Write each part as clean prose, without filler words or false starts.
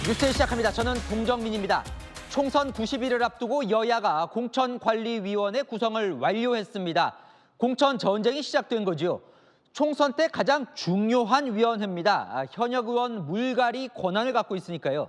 뉴스 시작합니다. 저는 동정민입니다. 총선 90일을 앞두고 여야가 공천관리위원회 구성을 완료했습니다. 공천 전쟁이 시작된 거죠. 총선 때 가장 중요한 위원회입니다. 현역 의원 물갈이 권한을 갖고 있으니까요.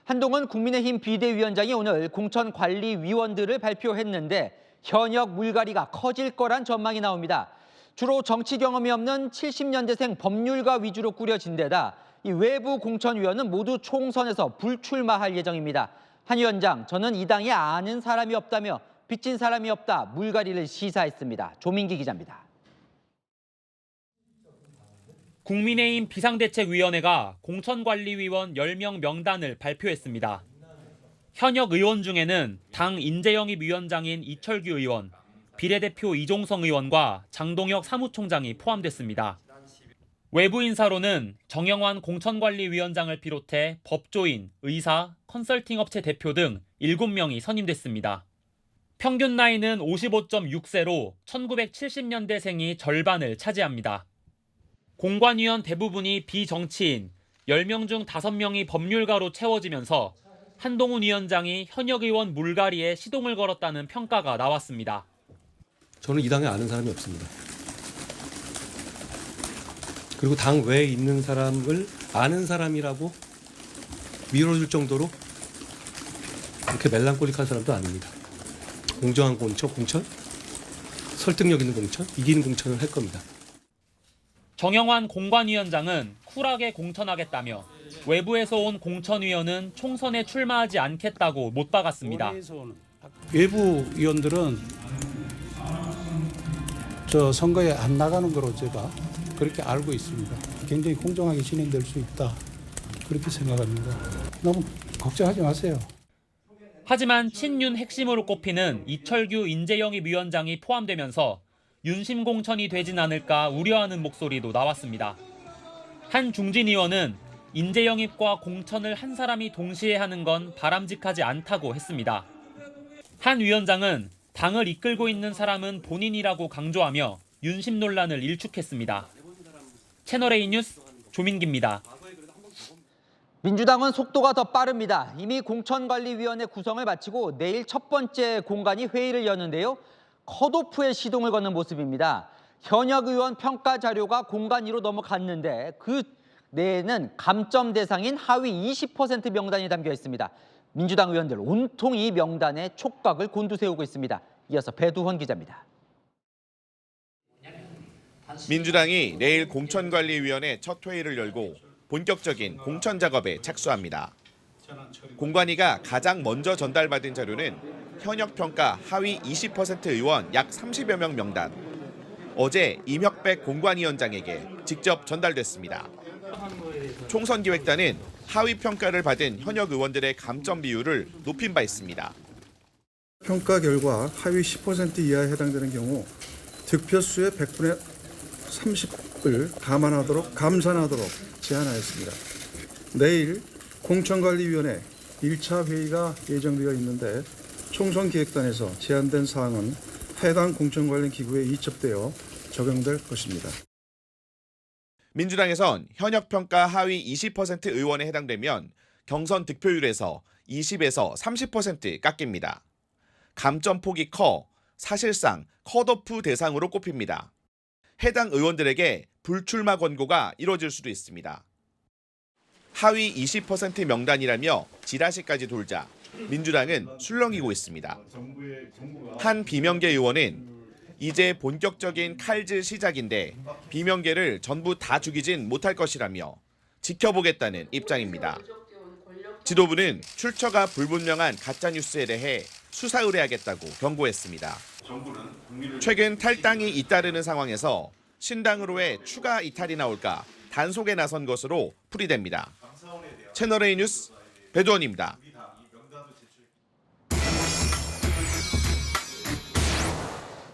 한동훈 국민의힘 비대위원장이 오늘 공천관리위원들을 발표했는데 현역 물갈이가 커질 거란 전망이 나옵니다. 주로 정치 경험이 없는 70년대생 법률가 위주로 꾸려진 데다 이 외부 공천위원은 모두 총선에서 불출마할 예정입니다. 한 위원장, 저는 이 당에 아는 사람이 없다며 빚진 사람이 없다 물갈이를 시사했습니다. 조민기 기자입니다. 국민의힘 비상대책위원회가 공천관리위원 10명 명단을 발표했습니다. 현역 의원 중에는 당 인재영입위원장인 이철규 의원, 비례대표 이종성 의원과 장동혁 사무총장이 포함됐습니다. 외부 인사로는 정영환 공천관리위원장을 비롯해 법조인, 의사, 컨설팅 업체 대표 등 7명이 선임됐습니다. 평균 나이는 55.6세로 1970년대생이 절반을 차지합니다. 공관위원 대부분이 비정치인, 10명 중 5명이 법률가로 채워지면서 한동훈 위원장이 현역 의원 물갈이에 시동을 걸었다는 평가가 나왔습니다. 저는 이 당에 아는 사람이 없습니다. 그리고 당 외에 있는 사람을 아는 사람이라고 밀어줄 정도로 그렇게 멜랑콜릭한 사람도 아닙니다. 공정한 공천, 설득력 있는 공천, 이기는 공천을 할 겁니다. 정영환 공관위원장은 쿨하게 공천하겠다며 외부에서 온 공천위원은 총선에 출마하지 않겠다고 못 박았습니다. 외부 위원들은 저 선거에 안 나가는 거로 제가 그렇게 알고 있습니다. 굉장히 공정하게 진행될 수 있다. 그렇게 생각합니다. 너무 걱정하지 마세요. 하지만 친윤 핵심으로 꼽히는 이철규 인재영입위원장이 포함되면서 윤심 공천이 되진 않을까 우려하는 목소리도 나왔습니다. 한 중진 의원은 인재영입과 공천을 한 사람이 동시에 하는 건 바람직하지 않다고 했습니다. 한 위원장은 당을 이끌고 있는 사람은 본인이라고 강조하며 윤심 논란을 일축했습니다. 채널A 뉴스 조민기입니다. 민주당은 속도가 더 빠릅니다. 이미 공천관리위원회 구성을 마치고 내일 첫 번째 공관위 회의를 여는데요. 컷오프에 시동을 거는 모습입니다. 현역 의원 평가 자료가 공관위로 넘어갔는데 그 내에는 감점 대상인 하위 20% 명단이 담겨 있습니다. 민주당 의원들 온통 이 명단에 촉각을 곤두세우고 있습니다. 이어서 배두헌 기자입니다. 민주당이 내일 공천관리위원회 첫 회의를 열고 본격적인 공천 작업에 착수합니다. 공관위가 가장 먼저 전달받은 자료는 현역 평가 하위 20% 의원 약 30여 명 명단. 어제 임혁백 공관위원장에게 직접 전달됐습니다. 총선기획단은 하위 평가를 받은 현역 의원들의 감점 비율을 높인 바 있습니다. 평가 결과 하위 10% 이하에 해당되는 경우 득표수의 100분의 30을 감산하도록 제안하였습니다. 내일 공천관리위원회 1차 회의가 예정되어 있는데 총선기획단에서 제안된 사항은 해당 공천 관련 기구에 이첩되어 적용될 것입니다. 민주당에선 현역 평가 하위 20% 의원에 해당되면 경선 득표율에서 20에서 30% 깎입니다. 감점 폭이 커 사실상 컷오프 대상으로 꼽힙니다. 해당 의원들에게 불출마 권고가 이뤄질 수도 있습니다. 하위 20% 명단이라며 지라시까지 돌자 민주당은 술렁이고 있습니다. 한 비명계 의원은 이제 본격적인 칼질 시작인데 비명계를 전부 다 죽이진 못할 것이라며 지켜보겠다는 입장입니다. 지도부는 출처가 불분명한 가짜뉴스에 대해 수사 의뢰하겠다고 경고했습니다. 최근 탈당이 잇따르는 상황에서 신당으로의 추가 이탈이 나올까 단속에 나선 것으로 풀이됩니다. 채널A 뉴스 배두헌입니다.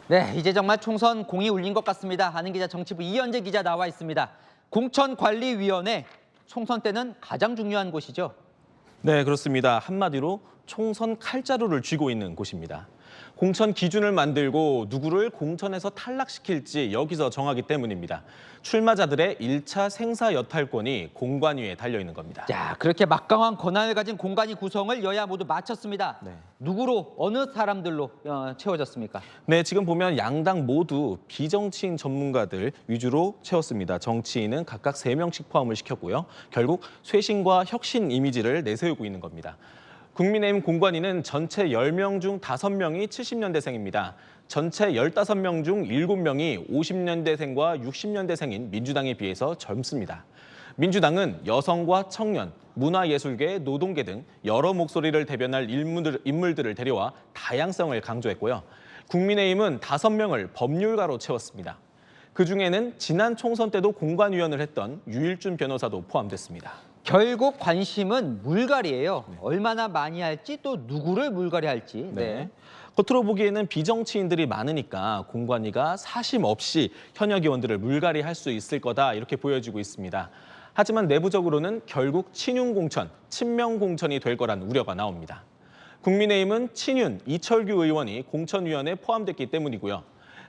네, 이제 정말 총선 공이 울린 것 같습니다. 아는 기자 정치부 이현재 기자 나와 있습니다. 공천관리위원회 총선 때는 가장 중요한 곳이죠. 네, 그렇습니다. 한마디로 총선 칼자루를 쥐고 있는 곳입니다. 공천 기준을 만들고 누구를 공천에서 탈락시킬지 여기서 정하기 때문입니다. 출마자들의 1차 생사 여탈권이 공관위에 달려 있는 겁니다. 자, 그렇게 막강한 권한을 가진 공관위 구성을 여야 모두 마쳤습니다. 네. 누구로, 어느 사람들로 채워졌습니까? 네, 지금 보면 양당 모두 비정치인 전문가들 위주로 채웠습니다. 정치인은 각각 3명씩 포함을 시켰고요. 결국 쇄신과 혁신 이미지를 내세우고 있는 겁니다. 국민의힘 공관위는 전체 10명 중 5명이 70년대생입니다. 전체 15명 중 7명이 50년대생과 60년대생인 민주당에 비해서 젊습니다. 민주당은 여성과 청년, 문화예술계, 노동계 등 여러 목소리를 대변할 인물들을 데려와 다양성을 강조했고요. 국민의힘은 5명을 법률가로 채웠습니다. 그중에는 지난 총선 때도 공관위원을 했던 유일준 변호사도 포함됐습니다. 결국 관심은 물갈이에요. 얼마나 많이 할지 또 누구를 물갈이할지. 네. 겉으로 보기에는 비정치인들이 많으니까 공관위가 사심 없이 현역 의원들을 물갈이할 수 있을 거다 이렇게 보여지고 있습니다. 하지만 내부적으로는 결국 친윤 공천, 친명 공천이 될 거란 우려가 나옵니다. 국민의힘은 친윤 이철규 의원이 공천위원회에 포함됐기 때문이고요.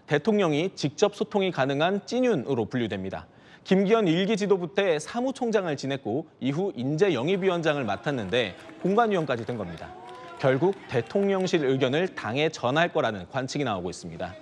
대통령이 직접 소통이 가능한 찐윤으로 분류됩니다. 김기현 1기 지도부 때 사무총장을 지냈고 이후 인재영입위원장을 맡았는데 공관위원까지 된 겁니다. 결국 대통령실 의견을 당에 전할 거라는 관측이 나오고 있습니다.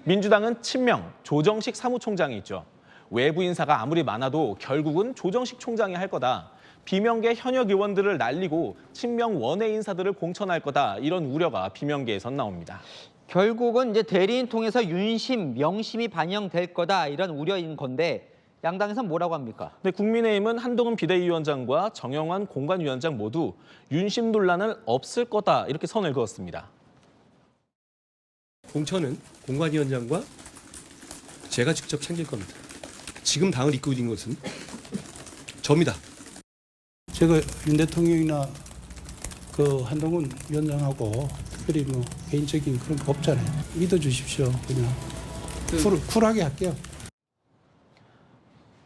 민주당은 친명, 조정식 사무총장이 있죠. 외부 인사가 아무리 많아도 결국은 조정식 총장이 할 거다. 비명계 현역 의원들을 날리고 친명 원외 인사들을 공천할 거다. 이런 우려가 비명계에선 나옵니다. 결국은 이제 대리인 통해서 윤심, 명심이 반영될 거다 이런 우려인 건데 양당에서는 뭐라고 합니까? 네, 국민의힘은 한동훈 비대위원장과 정영환 공관위원장 모두 윤심 논란은 없을 거다 이렇게 선을 그었습니다. 공천은 공관위원장과 제가 직접 챙길 겁니다. 지금 당을 이끌고 있는 것은 저입니다. 제가 윤 대통령이나 그 한동훈 위원장하고 특별히 뭐 개인적인 그런 거 없잖아요. 믿어주십시오. 그냥 쿨하게 할게요.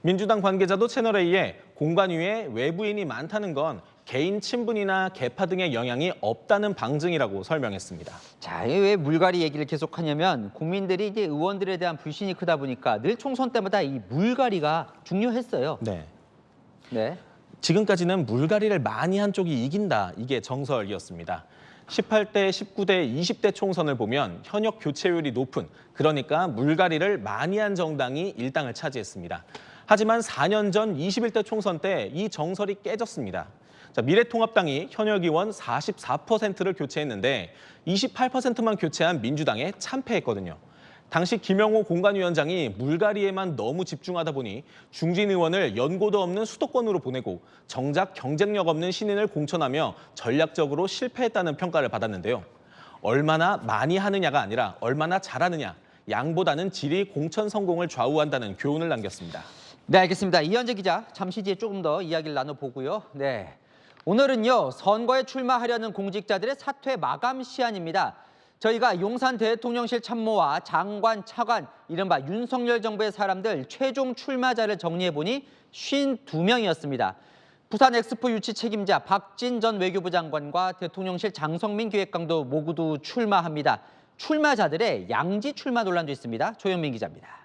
민주당 관계자도 채널A에 공관위에 외부인이 많다는 건 개인 친분이나 계파 등의 영향이 없다는 방증이라고 설명했습니다. 자, 왜 물갈이 얘기를 계속하냐면 국민들이 이제 의원들에 대한 불신이 크다 보니까 늘 총선 때마다 이 물갈이가 중요했어요. 네. 네. 지금까지는 물갈이를 많이 한 쪽이 이긴다. 이게 정설이었습니다. 18대, 19대, 20대 총선을 보면 현역 교체율이 높은, 그러니까 물갈이를 많이 한 정당이 일당을 차지했습니다. 하지만 4년 전 21대 총선 때 이 정설이 깨졌습니다. 자, 미래통합당이 현역 의원 44%를 교체했는데 28%만 교체한 민주당에 참패했거든요. 당시 김영호 공관위원장이 물갈이에만 너무 집중하다 보니 중진 의원을 연고도 없는 수도권으로 보내고 정작 경쟁력 없는 신인을 공천하며 전략적으로 실패했다는 평가를 받았는데요. 얼마나 많이 하느냐가 아니라 얼마나 잘하느냐, 양보다는 질이 공천 성공을 좌우한다는 교훈을 남겼습니다. 네, 알겠습니다. 이현재 기자, 잠시 뒤에 조금 더 이야기를 나눠보고요. 네, 오늘은요, 선거에 출마하려는 공직자들의 사퇴 마감 시한입니다. 저희가 용산 대통령실 참모와 장관, 차관, 이른바 윤석열 정부의 사람들 최종 출마자를 정리해보니 52명이었습니다. 부산 엑스포 유치 책임자 박진 전 외교부 장관과 대통령실 장성민 기획관도 모두 출마합니다. 출마자들의 양지 출마 논란도 있습니다. 조영민 기자입니다.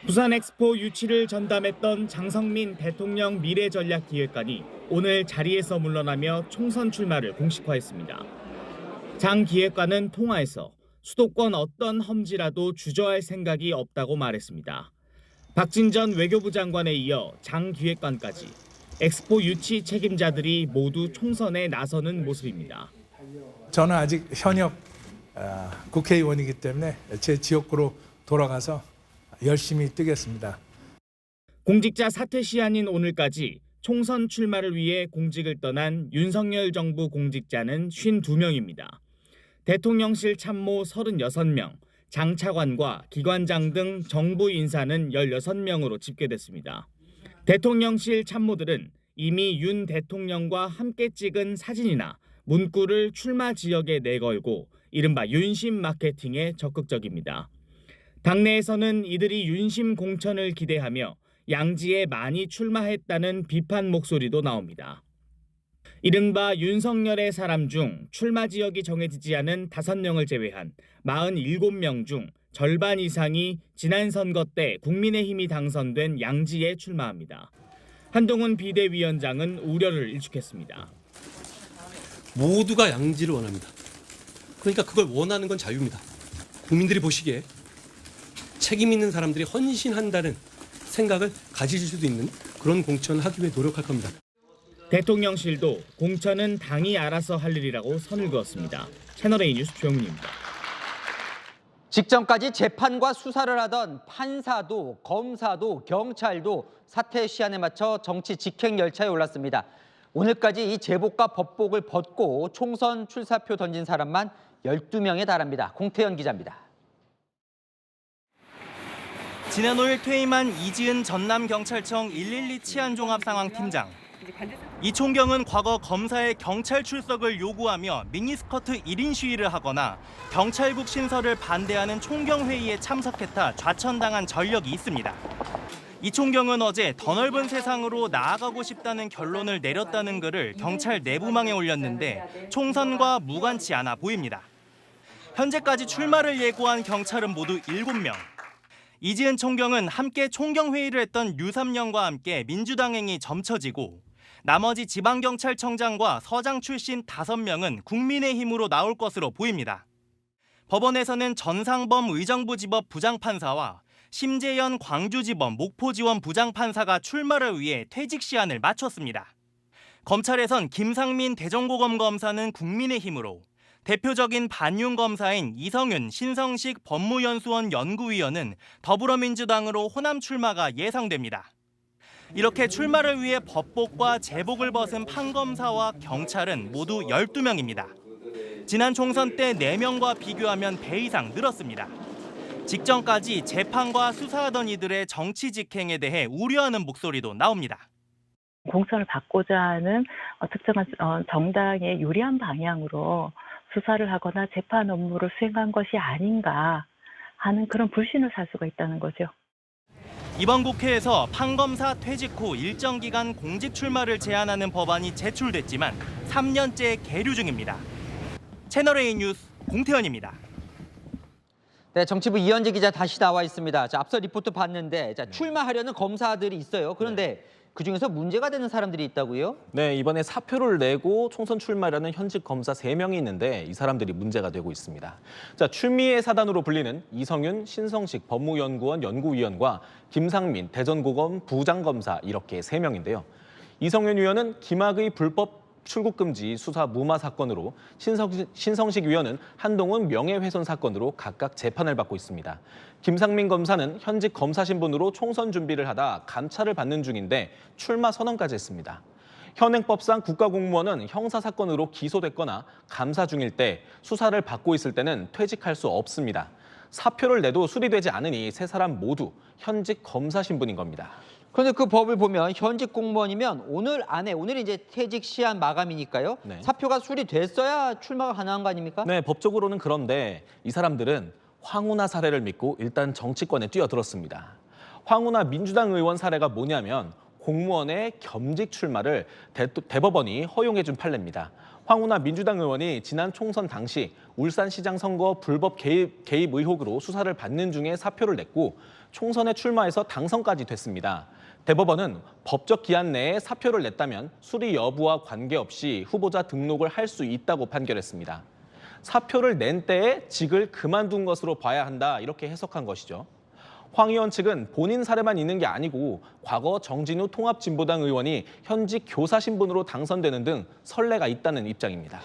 부산 엑스포 유치를 전담했던 장성민 대통령 미래전략기획관이 오늘 자리에서 물러나며 총선 출마를 공식화했습니다. 장 기획관은 통화에서 수도권 어떤 험지라도 주저할 생각이 없다고 말했습니다. 박진 전 외교부 장관에 이어 장 기획관까지 엑스포 유치 책임자들이 모두 총선에 나서는 모습입니다. 저는 아직 현역 국회의원이기 때문에 제 지역구로 돌아가서 열심히 뛰겠습니다. 공직자 사퇴 시한인 오늘까지 총선 출마를 위해 공직을 떠난 윤석열 정부 공직자는 52명입니다. 대통령실 참모 36명, 장차관과 기관장 등 정부 인사는 16명으로 집계됐습니다. 대통령실 참모들은 이미 윤 대통령과 함께 찍은 사진이나 문구를 출마 지역에 내걸고 이른바 윤심 마케팅에 적극적입니다. 당내에서는 이들이 윤심 공천을 기대하며 양지에 많이 출마했다는 비판 목소리도 나옵니다. 이른바 윤석열의 사람 중 출마 지역이 정해지지 않은 5명을 제외한 47명 중 절반 이상이 지난 선거 때 국민의힘이 당선된 양지에 출마합니다. 한동훈 비대위원장은 우려를 일축했습니다. 모두가 양지를 원합니다. 그러니까 그걸 원하는 건 자유입니다. 국민들이 보시기에 책임 있는 사람들이 헌신한다는 생각을 가지실 수도 있는 그런 공천을 하기 위해 노력할 겁니다. 대통령실도 공천은 당이 알아서 할 일이라고 선을 그었습니다. 채널A 뉴스 조영훈입니다. 직전까지 재판과 수사를 하던 판사도 검사도 경찰도 사퇴 시한에 맞춰 정치 직행 열차에 올랐습니다. 오늘까지 이 제복과 법복을 벗고 총선 출사표 던진 사람만 12명에 달합니다. 공태현 기자입니다. 지난 5일 퇴임한 이지은 전남경찰청 112 치안종합상황팀장. 이 총경은 과거 검사의 경찰 출석을 요구하며 미니스커트 1인 시위를 하거나 경찰국 신설을 반대하는 총경회의에 참석했다 좌천당한 전력이 있습니다. 이 총경은 어제 더 넓은 세상으로 나아가고 싶다는 결론을 내렸다는 글을 경찰 내부망에 올렸는데 총선과 무관치 않아 보입니다. 현재까지 출마를 예고한 경찰은 모두 7명. 이지은 총경은 함께 총경회의를 했던 류삼영과 함께 민주당행이 점쳐지고 나머지 지방경찰청장과 서장 출신 5명은 국민의힘으로 나올 것으로 보입니다. 법원에서는 전상범 의정부지법 부장판사와 심재현 광주지법 목포지원 부장판사가 출마를 위해 퇴직 시한을 마쳤습니다. 검찰에선 김상민 대전고검 검사는 국민의힘으로, 대표적인 반윤 검사인 이성윤 신성식 법무연수원 연구위원은 더불어민주당으로 호남 출마가 예상됩니다. 이렇게 출마를 위해 법복과 제복을 벗은 판검사와 경찰은 모두 12명입니다. 지난 총선 때 4명과 비교하면 배 이상 늘었습니다. 직전까지 재판과 수사하던 이들의 정치 직행에 대해 우려하는 목소리도 나옵니다. 공천을 받고자 하는 특정한 정당에 유리한 방향으로 수사를 하거나 재판 업무를 수행한 것이 아닌가 하는 그런 불신을 살 수가 있다는 거죠. 이번 국회에서 판검사 퇴직 후 일정 기간 공직 출마를 제한하는 법안이 제출됐지만 3년째 계류 중입니다. 채널A 뉴스 공태현입니다. 네, 정치부 이현재 기자 다시 나와 있습니다. 자, 앞서 리포트 봤는데 출마하려는 검사들이 있어요. 그런데 그중에서 문제가 되는 사람들이 있다고요? 네, 이번에 사표를 내고 총선 출마하려는 현직 검사 3명이 있는데 이 사람들이 문제가 되고 있습니다. 자, 출미의 사단으로 불리는 이성윤, 신성식 법무연구원 연구위원과 김상민 대전고검 부장검사 이렇게 3명인데요. 이성윤 위원은 김학의 불법 출국금지 수사 무마 사건으로, 신성식 위원은 한동훈 명예훼손 사건으로 각각 재판을 받고 있습니다. 김상민 검사는 현직 검사 신분으로 총선 준비를 하다 감찰을 받는 중인데 출마 선언까지 했습니다. 현행법상 국가공무원은 형사사건으로 기소됐거나 감사 중일 때, 수사를 받고 있을 때는 퇴직할 수 없습니다. 사표를 내도 수리되지 않으니 세 사람 모두 현직 검사 신분인 겁니다. 그런데 그 법을 보면 현직 공무원이면 오늘이 이제 퇴직 시한 마감이니까요. 네. 사표가 수리됐어야 출마가 가능한 거 아닙니까? 네, 법적으로는 그런데 이 사람들은 황운하 사례를 믿고 일단 정치권에 뛰어들었습니다. 황운하 민주당 의원 사례가 뭐냐면 공무원의 겸직 출마를 대법원이 허용해준 판례입니다. 황운하 민주당 의원이 지난 총선 당시 울산시장 선거 불법 개입 의혹으로 수사를 받는 중에 사표를 냈고 총선에 출마해서 당선까지 됐습니다. 대법원은 법적 기한 내에 사표를 냈다면 수리 여부와 관계없이 후보자 등록을 할 수 있다고 판결했습니다. 사표를 낸 때에 직을 그만둔 것으로 봐야 한다, 이렇게 해석한 것이죠. 황 의원 측은 본인 사례만 있는 게 아니고 과거 정진우 통합진보당 의원이 현직 교사 신분으로 당선되는 등 선례가 있다는 입장입니다.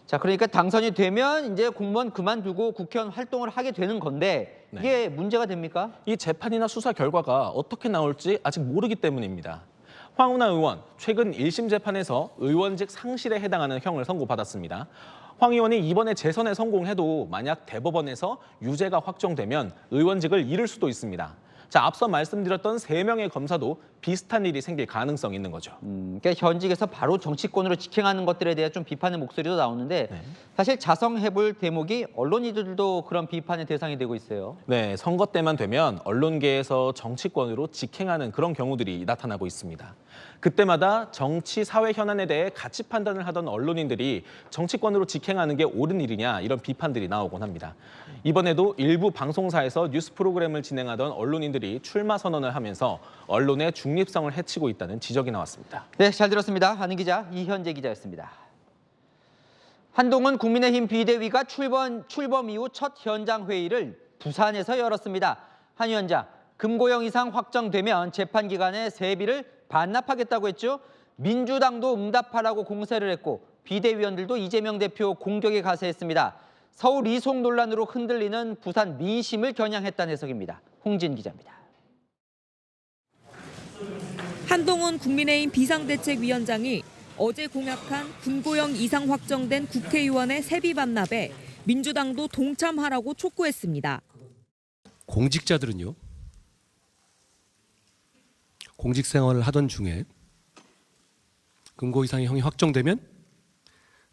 자, 그러니까 당선이 되면 이제 공무원 그만두고 국회의원 활동을 하게 되는 건데 이게 문제가 됩니까? 이 재판이나 수사 결과가 어떻게 나올지 아직 모르기 때문입니다. 황운하 의원, 최근 1심 재판에서 의원직 상실에 해당하는 형을 선고받았습니다. 황 의원이 이번에 재선에 성공해도 만약 대법원에서 유죄가 확정되면 의원직을 잃을 수도 있습니다. 자, 앞서 말씀드렸던 3명의 검사도 비슷한 일이 생길 가능성이 있는 거죠. 그러니까 현직에서 바로 정치권으로 직행하는 것들에 대해 좀 비판의 목소리도 나오는데 네. 사실 자성해볼 대목이 언론인들도 그런 비판의 대상이 되고 있어요. 네, 선거 때만 되면 언론계에서 정치권으로 직행하는 그런 경우들이 나타나고 있습니다. 그때마다 정치, 사회 현안에 대해 가치 판단을 하던 언론인들이 정치권으로 직행하는 게 옳은 일이냐 이런 비판들이 나오곤 합니다. 이번에도 일부 방송사에서 뉴스 프로그램을 진행하던 언론인들이 출마 선언을 하면서 언론의 중립성을 해치고 있다는 지적이 나왔습니다. 네, 잘 들었습니다. 아는 기자 이현재 기자였습니다. 한동훈 국민의힘 비대위가 출범 이후 첫 현장 회의를 부산에서 열었습니다. 한 위원장, 금고형 이상 확정되면 재판 기간에 세비를 반납하겠다고 했죠. 민주당도 응답하라고 공세를 했고 비대위원들도 이재명 대표 공격에 가세했습니다. 서울 이송 논란으로 흔들리는 부산 민심을 겨냥했다는 해석입니다. 홍진 기자입니다. 한동훈 국민의힘 비상대책위원장이 어제 공약한 금고형 이상 확정된 국회의원의 세비 반납에 민주당도 동참하라고 촉구했습니다. 공직자들은요. 공직 생활을 하던 중에 금고 이상의 형이 확정되면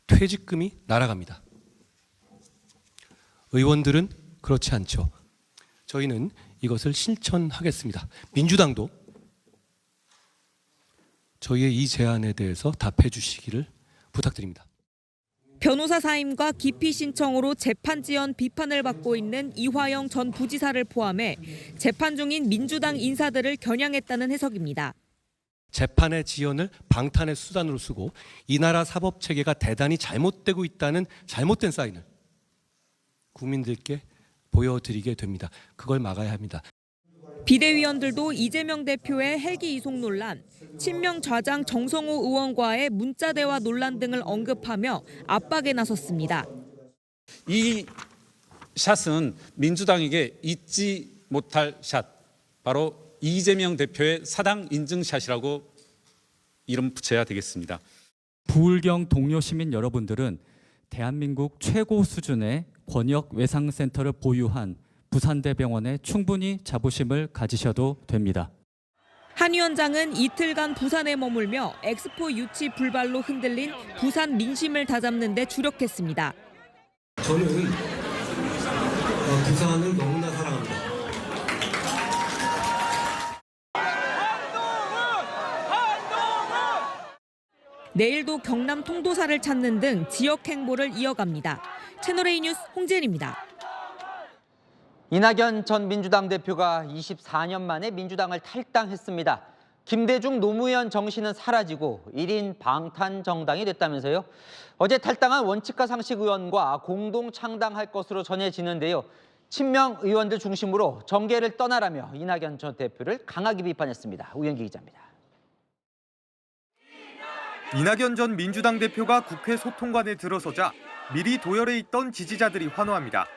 퇴직금이 날아갑니다. 의원들은 그렇지 않죠. 저희는 이것을 실천하겠습니다. 민주당도 저희의 이 제안에 대해서 답해 주시기를 부탁드립니다. 변호사 사임과 기피 신청으로 재판 지연 비판을 받고 있는 이화영 전 부지사를 포함해 재판 중인 민주당 인사들을 겨냥했다는 해석입니다. 재판의 지연을 방탄의 수단으로 쓰고 이 나라 사법체계가 대단히 잘못되고 있다는 잘못된 사인을 국민들께 보여드리게 됩니다. 그걸 막아야 합니다. 비대위원들도 이재명 대표의 헬기 이송 논란, 친명 좌장 정성호 의원과의 문자 대화 논란 등을 언급하며 압박에 나섰습니다. 이 샷은 민주당에게 잊지 못할 샷, 바로 이재명 대표의 사당 인증샷이라고 이름 붙여야 되겠습니다. 부울경 동료 시민 여러분들은 대한민국 최고 수준의 권역 외상센터를 보유한 부산대병원에 충분히 자부심을 가지셔도 됩니다. 한 위원장은 이틀간 부산에 머물며 엑스포 유치 불발로 흔들린 부산 민심을 다잡는 데 주력했습니다. 저는 부산을 너무나 사랑합니다. 내일도 경남 통도사를 찾는 등 지역 행보를 이어갑니다. 채널A 뉴스 홍재은입니다. 이낙연 전 민주당 대표가 24년 만에 민주당을 탈당했습니다. 김대중 노무현 정신은 사라지고 1인 방탄 정당이 됐다면서요. 어제 탈당한 원칙과 상식 의원과 공동 창당할 것으로 전해지는데요. 친명 의원들 중심으로 정계를 떠나라며 이낙연 전 대표를 강하게 비판했습니다. 우영기 기자입니다. 이낙연 전 민주당 대표가 국회 소통관에 들어서자 미리 도열해 있던 지지자들이 환호합니다.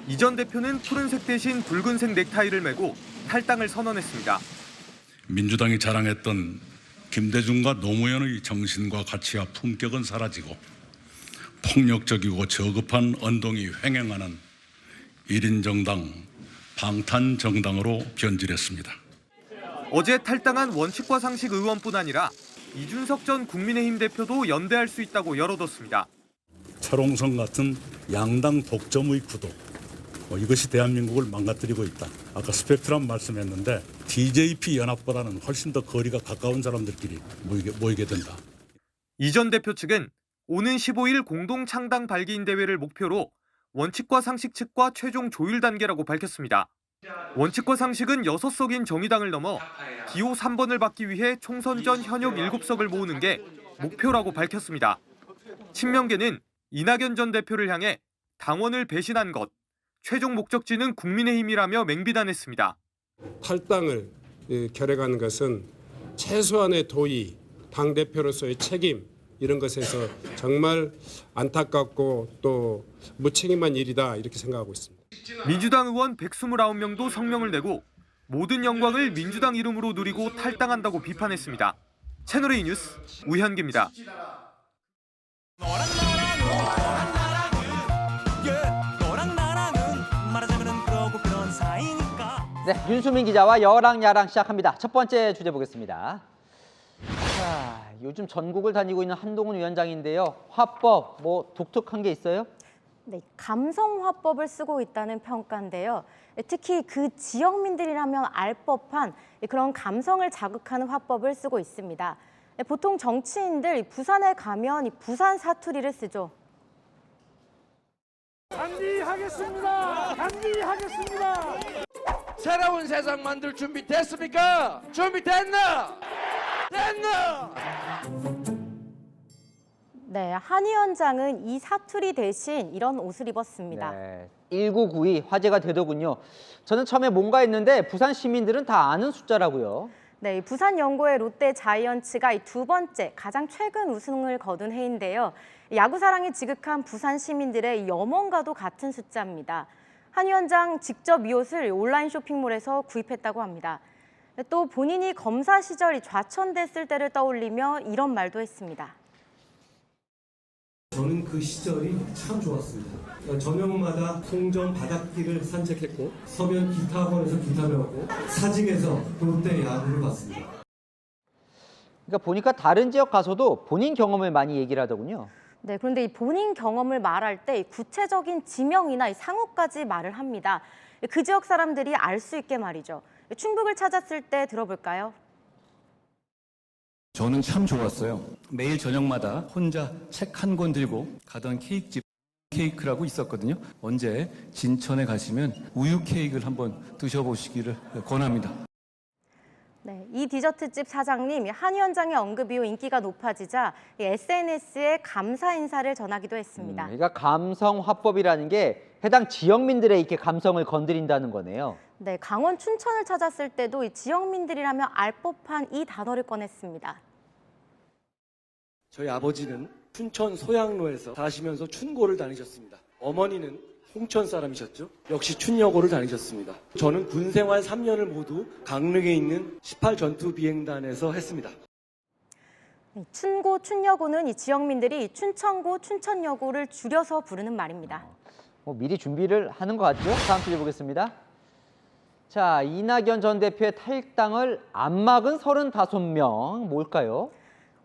이 전 대표는 푸른색 대신 붉은색 넥타이를 메고 탈당을 선언했습니다. 민주당이 자랑했던 김대중과 노무현의 정신과 가치와 품격은 사라지고 폭력적이고 저급한 언동이 횡행하는 1인 정당, 방탄 정당으로 변질했습니다. 어제 탈당한 원칙과 상식 의원뿐 아니라 이준석 전 국민의힘 대표도 연대할 수 있다고 열어뒀습니다. 철옹성 같은 양당 독점의 구도, 이것이 대한민국을 망가뜨리고 있다. 아까 스펙트럼 말씀했는데 TJP 연합보다는 훨씬 더 거리가 가까운 사람들끼리 모이게 된다. 이 전 대표 측은 오는 15일 공동 창당 발기인 대회를 목표로 원칙과 상식 측과 최종 조율 단계라고 밝혔습니다. 원칙과 상식은 6석인 정의당을 넘어 기호 3번을 받기 위해 총선 전 현역 7석을 모으는 게 목표라고 밝혔습니다. 친명계는 이낙연 전 대표를 향해 당원을 배신한 것, 최종 목적지는 국민의힘이라며 맹비난했습니다. 탈당을 결행하는 것은 최소한의 도의, 당대표로서의 책임 이런 것에서 정말 안타깝고 또 무책임한 일이다 이렇게 생각하고 있습니다. 민주당 의원 129명도 성명을 내고 모든 영광을 민주당 이름으로 누리고 탈당한다고 비판했습니다. 채널A 뉴스 우현기입니다. 네, 윤수민 기자와 여랑야랑 시작합니다. 첫 번째 주제 보겠습니다. 자, 요즘 전국을 다니고 있는 한동훈 위원장인데요. 화법 뭐 독특한 게 있어요? 네, 감성화법을 쓰고 있다는 평가인데요. 특히 그 지역민들이라면 알 법한 그런 감성을 자극하는 화법을 쓰고 있습니다. 보통 정치인들 부산에 가면 부산 사투리를 쓰죠. 감리하겠습니다. 감리하겠습니다. 새로운 세상 만들 준비 됐습니까? 준비됐나? 됐나? 네, 한 위원장은 이 사투리 대신 이런 옷을 입었습니다. 네, 1992 화제가 되더군요. 저는 처음에 뭔가 했는데 부산 시민들은 다 아는 숫자라고요. 네, 부산 연고의 롯데 자이언츠가 이 두 번째 가장 최근 우승을 거둔 해인데요. 야구 사랑이 지극한 부산 시민들의 염원과도 같은 숫자입니다. 한 위원장 직접 이 옷을 온라인 쇼핑몰에서 구입했다고 합니다. 또 본인이 검사 시절이 좌천됐을 때를 떠올리며 이런 말도 했습니다. 저는 그 시절이 참 좋았습니다. 저녁마다 송정 바닷길을 산책했고 서면 기타학원에서 기타 배웠고 사직에서 롯데 야구를 봤습니다. 그러니까 보니까 다른 지역 가서도 본인 경험을 많이 얘기를 하더군요. 네, 그런데 이 본인 경험을 말할 때 구체적인 지명이나 상호까지 말을 합니다. 그 지역 사람들이 알 수 있게 말이죠. 충북을 찾았을 때 들어볼까요? 저는 참 좋았어요. 매일 저녁마다 혼자 책 한 권 들고 가던 케이크집 케이크라고 있었거든요. 언제 진천에 가시면 우유 케이크를 한번 드셔보시기를 권합니다. 네, 이 디저트집 사장님 한 위원장의 언급 이후 인기가 높아지자 SNS에 감사 인사를 전하기도 했습니다. 그러니까 감성 화법이라는 게 해당 지역민들의 이렇게 감성을 건드린다는 거네요. 네, 강원 춘천을 찾았을 때도 이 지역민들이라면 알 법한 이 단어를 꺼냈습니다. 저희 아버지는 춘천 소양로에서 사시면서 춘고를 다니셨습니다. 어머니는 홍천 사람이셨죠. 역시 춘여고를 다니셨습니다. 저는 군 생활 3년을 모두 강릉에 있는 18전투 비행단에서 했습니다. 춘고, 춘여고는 이 지역민들이 춘천고, 춘천여고를 줄여서 부르는 말입니다. 미리 준비를 하는 것 같죠? 다음 주제 보겠습니다. 자, 이낙연 전 대표의 탈당을 안 막은 35명 뭘까요?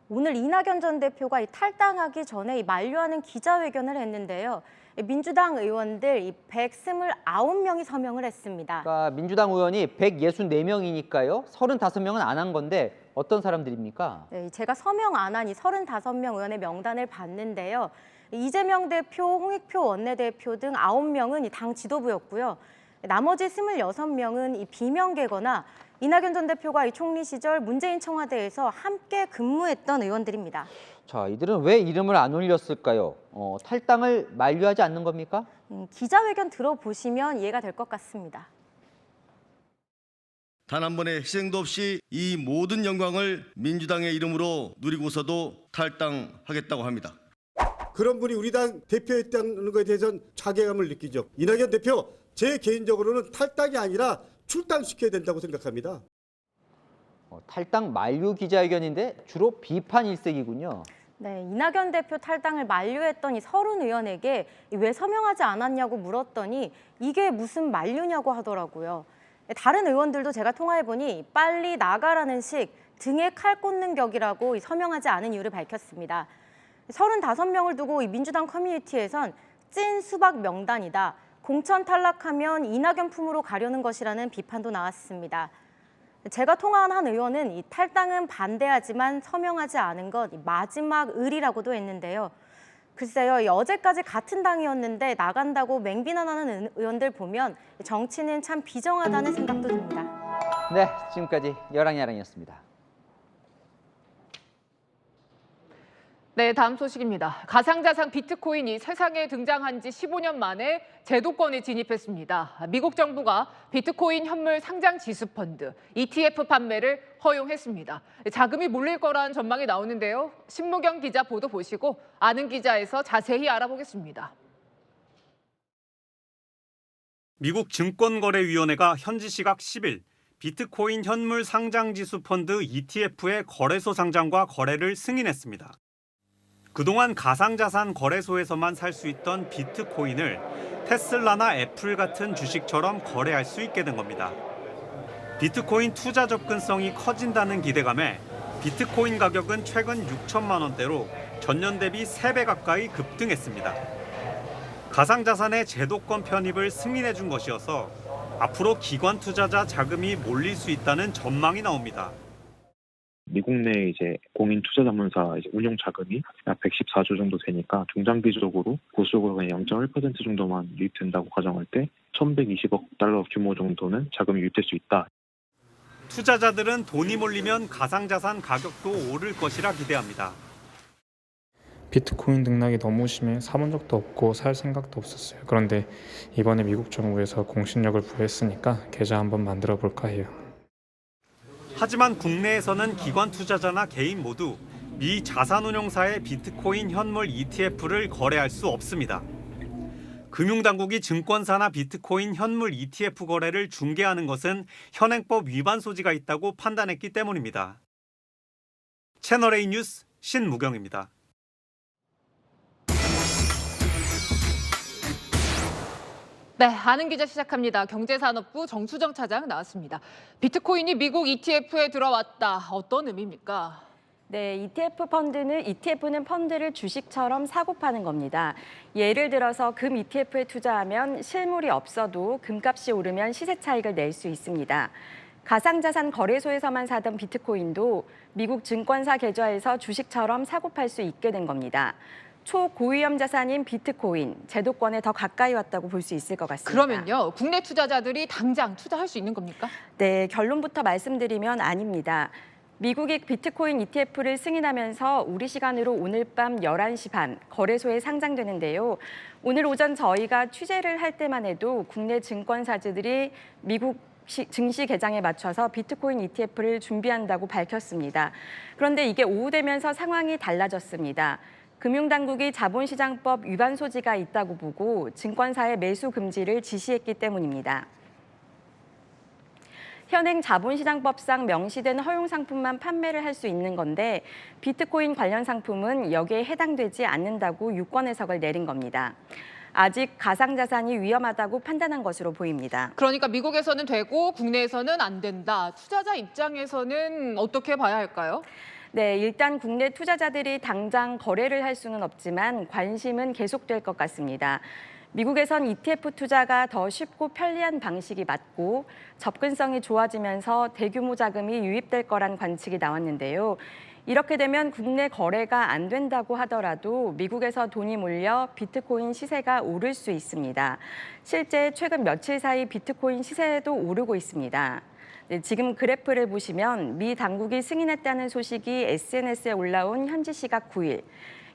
오늘 이낙연 전 대표가 탈당하기 전에 만류하는 기자회견을 했는데요. 민주당 의원들 129명이 서명을 했습니다. 그러니까 민주당 의원이 164명이니까요. 35명은 안 한 건데 어떤 사람들입니까? 네, 제가 서명 안 한 이 35명 의원의 명단을 봤는데요. 이재명 대표, 홍익표 원내대표 등 9명은 당 지도부였고요. 나머지 26명은 이 비명계거나 이낙연 전 대표가 이 총리 시절 문재인 청와대에서 함께 근무했던 의원들입니다. 자, 이들은 왜 이름을 안 올렸을까요? 탈당을 만류하지 않는 겁니까? 기자회견 들어보시면 이해가 될 것 같습니다. 단 한 번의 희생도 없이 이 모든 영광을 민주당의 이름으로 누리고서도 탈당하겠다고 합니다. 그런 분이 우리 당 대표였다는 것에 대해서는 자괴감을 느끼죠. 이낙연 대표, 제 개인적으로는 탈당이 아니라 출당시켜야 된다고 생각합니다. 탈당 만류 기자회견인데 주로 비판 일색이군요. 네, 이낙연 대표 탈당을 만류했던 이 30의원에게 왜 서명하지 않았냐고 물었더니 이게 무슨 만류냐고 하더라고요. 다른 의원들도 제가 통화해보니 빨리 나가라는 식 등에 칼 꽂는 격이라고 서명하지 않은 이유를 밝혔습니다. 35명을 두고 이 민주당 커뮤니티에선 찐 수박 명단이다. 공천 탈락하면 이낙연 품으로 가려는 것이라는 비판도 나왔습니다. 제가 통화한 한 의원은 이 탈당은 반대하지만 서명하지 않은 것 마지막 을이라고도 했는데요. 글쎄요, 어제까지 같은 당이었는데 나간다고 맹비난하는 의원들 보면 정치는 참 비정하다는 생각도 듭니다. 네, 지금까지 여랑야랑이었습니다. 네, 다음 소식입니다. 가상자산 비트코인이 세상에 등장한 지 15년 만에 제도권에 진입했습니다. 미국 정부가 비트코인 현물 상장 지수 펀드, ETF 판매를 허용했습니다. 자금이 몰릴 거라는 전망이 나오는데요. 신무경 기자 보도 보시고 아는 기자에서 자세히 알아보겠습니다. 미국 증권거래위원회가 현지 시각 10일 비트코인 현물 상장 지수 펀드 ETF의 거래소 상장과 거래를 승인했습니다. 그동안 가상자산 거래소에서만 살 수 있던 비트코인을 테슬라나 애플 같은 주식처럼 거래할 수 있게 된 겁니다. 비트코인 투자 접근성이 커진다는 기대감에 비트코인 가격은 최근 6천만 원대로 전년 대비 3배 가까이 급등했습니다. 가상자산의 제도권 편입을 승인해 준 것이어서 앞으로 기관 투자자 자금이 몰릴 수 있다는 전망이 나옵니다. 미국 내 이제 공인 투자자문사 운용 자금이 약 114조 정도 되니까 중장기적으로 보수적으로 그냥 0.1% 정도만 유입된다고 가정할 때 1,120억 달러 규모 정도는 자금이 유입될 수 있다. 투자자들은 돈이 몰리면 가상자산 가격도 오를 것이라 기대합니다. 비트코인 등락이 너무 심해 사본 적도 없고 살 생각도 없었어요. 그런데 이번에 미국 정부에서 공신력을 부여했으니까 계좌 한번 만들어 볼까 해요. 하지만 국내에서는 기관 투자자나 개인 모두 미 자산운용사의 비트코인 현물 ETF를 거래할 수 없습니다. 금융당국이 증권사나 비트코인 현물 ETF 거래를 중개하는 것은 현행법 위반 소지가 있다고 판단했기 때문입니다. 채널A 뉴스 신무경입니다. 네, 아는 기자 시작합니다. 경제산업부 정수정 차장 나왔습니다. 비트코인이 미국 ETF에 들어왔다. 어떤 의미입니까? 네, ETF는 펀드를 주식처럼 사고 파는 겁니다. 예를 들어서 금 ETF에 투자하면 실물이 없어도 금값이 오르면 시세 차익을 낼 수 있습니다. 가상자산 거래소에서만 사던 비트코인도 미국 증권사 계좌에서 주식처럼 사고 팔 수 있게 된 겁니다. 초고위험 자산인 비트코인, 제도권에 더 가까이 왔다고 볼 수 있을 것 같습니다. 그러면요, 국내 투자자들이 당장 투자할 수 있는 겁니까? 네, 결론부터 말씀드리면 아닙니다. 미국이 비트코인 ETF를 승인하면서 우리 시간으로 오늘 밤 11시 반 거래소에 상장되는데요. 오늘 오전 저희가 취재를 할 때만 해도 국내 증권사들이 미국 증시 개장에 맞춰서 비트코인 ETF를 준비한다고 밝혔습니다. 그런데 이게 오후 되면서 상황이 달라졌습니다. 금융당국이 자본시장법 위반 소지가 있다고 보고 증권사의 매수 금지를 지시했기 때문입니다. 현행 자본시장법상 명시된 허용 상품만 판매를 할 수 있는 건데 비트코인 관련 상품은 여기에 해당되지 않는다고 유권 해석을 내린 겁니다. 아직 가상자산이 위험하다고 판단한 것으로 보입니다. 그러니까 미국에서는 되고 국내에서는 안 된다. 투자자 입장에서는 어떻게 봐야 할까요? 네, 일단 국내 투자자들이 당장 거래를 할 수는 없지만 관심은 계속될 것 같습니다. 미국에선 ETF 투자가 더 쉽고 편리한 방식이 맞고 접근성이 좋아지면서 대규모 자금이 유입될 거란 관측이 나왔는데요. 이렇게 되면 국내 거래가 안 된다고 하더라도 미국에서 돈이 몰려 비트코인 시세가 오를 수 있습니다. 실제 최근 며칠 사이 비트코인 시세도 오르고 있습니다. 네, 지금 그래프를 보시면 미 당국이 승인했다는 소식이 SNS에 올라온 현지 시각 9일.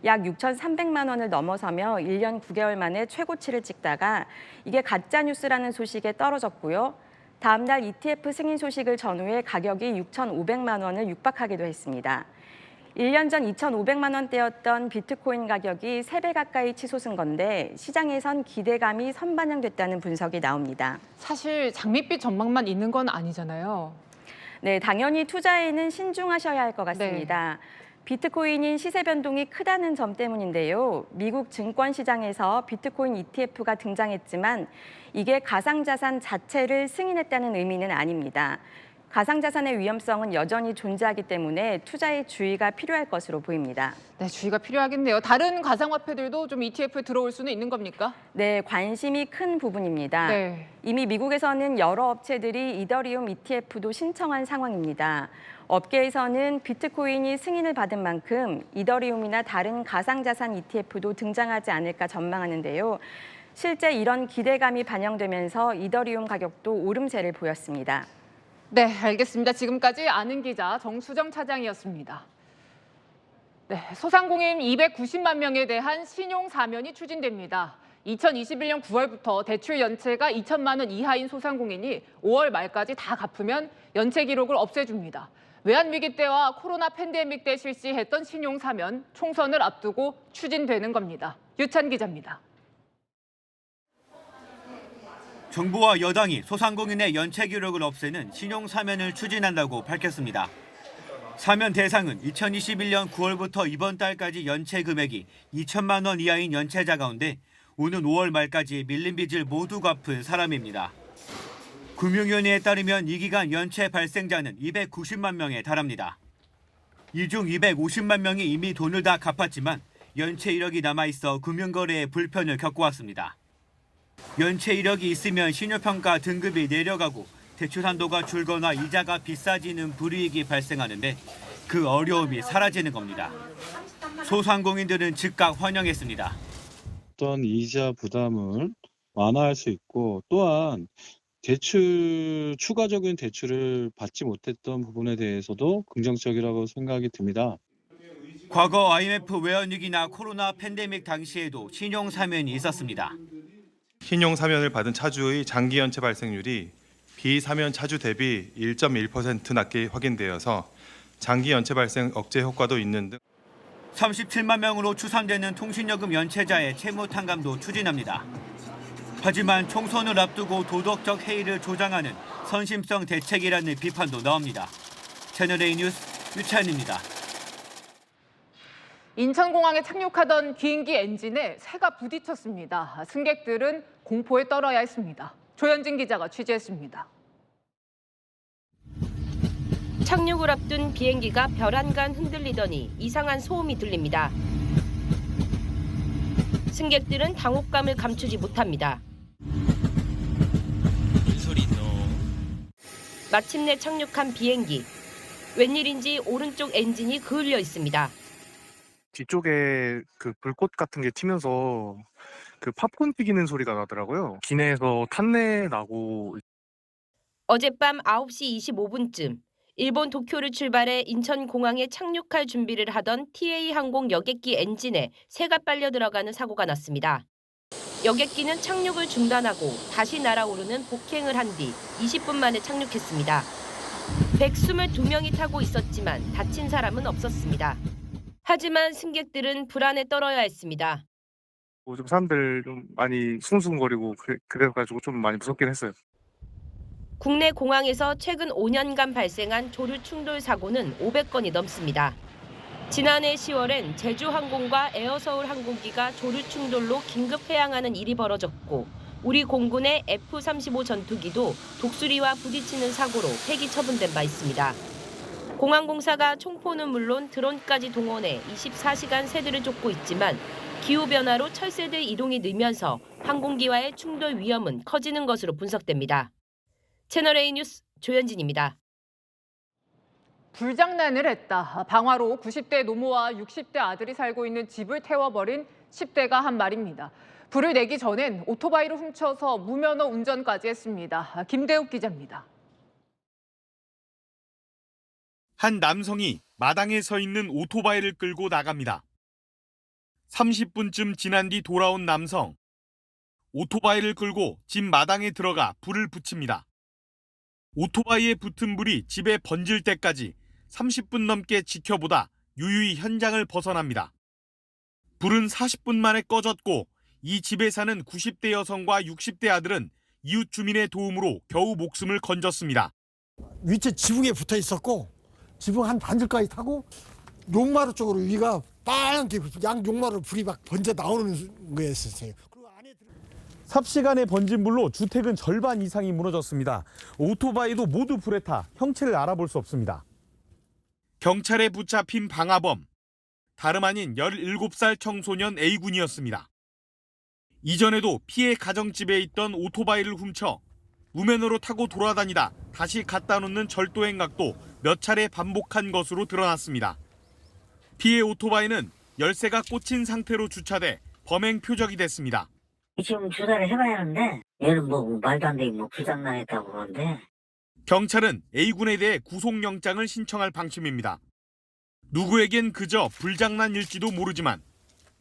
약 6,300만 원을 넘어서며 1년 9개월 만에 최고치를 찍다가 이게 가짜뉴스라는 소식에 떨어졌고요. 다음 날 ETF 승인 소식을 전후해 가격이 6,500만 원을 육박하기도 했습니다. 1년 전 2,500만 원대였던 비트코인 가격이 3배 가까이 치솟은 건데 시장에선 기대감이 선반영됐다는 분석이 나옵니다. 사실 장밋빛 전망만 있는 건 아니잖아요. 네, 당연히 투자에는 신중하셔야 할 것 같습니다. 비트코인인 시세 변동이 크다는 점 때문인데요. 미국 증권 시장에서 비트코인 ETF가 등장했지만 이게 가상자산 자체를 승인했다는 의미는 아닙니다. 가상자산의 위험성은 여전히 존재하기 때문에 투자에 주의가 필요할 것으로 보입니다. 네, 주의가 필요하겠네요. 다른 가상화폐들도 좀 ETF에 들어올 수는 있는 겁니까? 네, 관심이 큰 부분입니다. 네. 이미 미국에서는 여러 업체들이 이더리움 ETF도 신청한 상황입니다. 업계에서는 비트코인이 승인을 받은 만큼 이더리움이나 다른 가상자산 ETF도 등장하지 않을까 전망하는데요. 실제 이런 기대감이 반영되면서 이더리움 가격도 오름세를 보였습니다. 네, 알겠습니다. 지금까지 아는 기자 정수정 차장이었습니다. 네, 소상공인 290만 명에 대한 신용 사면이 추진됩니다. 2021년 9월부터 대출 연체가 2천만 원 이하인 소상공인이 5월 말까지 다 갚으면 연체 기록을 없애줍니다. 외환위기 때와 코로나 팬데믹 때 실시했던 신용 사면 총선을 앞두고 추진되는 겁니다. 유찬 기자입니다. 정부와 여당이 소상공인의 연체 기록을 없애는 신용 사면을 추진한다고 밝혔습니다. 사면 대상은 2021년 9월부터 이번 달까지 연체 금액이 2천만 원 이하인 연체자 가운데 오는 5월 말까지 밀린 빚을 모두 갚은 사람입니다. 금융위원회에 따르면 이 기간 연체 발생자는 290만 명에 달합니다. 이 중 250만 명이 이미 돈을 다 갚았지만 연체 이력이 남아있어 금융거래에 불편을 겪어왔습니다. 연체 이력이 있으면 신용평가 등급이 내려가고 대출 한도가 줄거나 이자가 비싸지는 불이익이 발생하는데 그 어려움이 사라지는 겁니다. 소상공인들은 즉각 환영했습니다. 어떤 이자 부담을 완화할 수 있고 또한 추가적인 대출을 받지 못했던 부분에 대해서도 긍정적이라고 생각이 듭니다. 과거 IMF 외환위기나 코로나 팬데믹 당시에도 신용 사면이 있었습니다. 신용 사면을 받은 차주의 장기 연체 발생률이 비사면 차주 대비 1.1% 낮게 확인되어서 장기 연체 발생 억제 효과도 있는 등 37만 명으로 추산되는 통신요금 연체자의 채무 탕감도 추진합니다. 하지만 총선을 앞두고 도덕적 해이를 조장하는 선심성 대책이라는 비판도 나옵니다. 채널A 뉴스 유찬입니다. 인천공항에 착륙하던 비행기 엔진에 새가 부딪혔습니다. 승객들은 공포에 떨어야 했습니다. 조현진 기자가 취재했습니다. 착륙을 앞둔 비행기가 벼란간 흔들리더니 이상한 소음이 들립니다. 승객들은 당혹감을 감추지 못합니다. 무슨 소리 있노? 마침내 착륙한 비행기. 웬일인지 오른쪽 엔진이 그을려 있습니다. 뒤쪽에 그 불꽃 같은 게 튀면서 그 팝콘 튀기는 소리가 나더라고요. 기내에서 탄내 나고. 어젯밤 9시 25분쯤 일본 도쿄를 출발해 인천공항에 착륙할 준비를 하던 TA 항공 여객기 엔진에 새가 빨려 들어가는 사고가 났습니다. 여객기는 착륙을 중단하고 다시 날아오르는 복행을 한 뒤 20분 만에 착륙했습니다. 122명이 타고 있었지만 다친 사람은 없었습니다. 하지만 승객들은 불안에 떨어야 했습니다. 좀 사람들 좀 많이 숭숭거리고 그래가지고 좀 많이 무섭긴 했어요. 국내 공항에서 최근 5년간 발생한 조류 충돌 사고는 500건이 넘습니다. 지난해 10월엔 제주항공과 에어서울 항공기가 조류 충돌로 긴급 해양하는 일이 벌어졌고 우리 공군의 F-35 전투기도 독수리와 부딪히는 사고로 폐기 처분된 바 있습니다. 공항공사가 총포는 물론 드론까지 동원해 24시간 새들을 쫓고 있지만 기후변화로 철새들 이동이 늘면서 항공기와의 충돌 위험은 커지는 것으로 분석됩니다. 채널A 뉴스 조현진입니다. 불장난을 했다. 방화로 90대 노모와 60대 아들이 살고 있는 집을 태워버린 10대가 한 말입니다. 불을 내기 전엔 오토바이를 훔쳐서 무면허 운전까지 했습니다. 김대욱 기자입니다. 한 남성이 마당에 서 있는 오토바이를 끌고 나갑니다. 30분쯤 지난 뒤 돌아온 남성. 오토바이를 끌고 집 마당에 들어가 불을 붙입니다. 오토바이에 붙은 불이 집에 번질 때까지 30분 넘게 지켜보다 유유히 현장을 벗어납니다. 불은 40분 만에 꺼졌고 이 집에 사는 90대 여성과 60대 아들은 이웃 주민의 도움으로 겨우 목숨을 건졌습니다. 위에 지붕에 붙어 있었고 지붕 한 반절까지 타고 용마루 쪽으로 위가 빨갛게 양 용마루 불이 막 번져 나오는 거였어요. 삽시간에 번진 불로 주택은 절반 이상이 무너졌습니다. 오토바이도 모두 불에 타 형체를 알아볼 수 없습니다. 경찰에 붙잡힌 방화범. 다름 아닌 17살 청소년 A군이었습니다. 이전에도 피해 가정집에 있던 오토바이를 훔쳐 무면허로 타고 돌아다니다 다시 갖다 놓는 절도 행각도 몇 차례 반복한 것으로 드러났습니다. 피해 오토바이는 열쇠가 꽂힌 상태로 주차돼 범행 표적이 됐습니다. 지금 조사를 해봐야 하는데 얘는 뭐 말도 안 되게 불장난했다고 그러는데. 경찰은 A군에 대해 구속영장을 신청할 방침입니다. 누구에겐 그저 불장난일지도 모르지만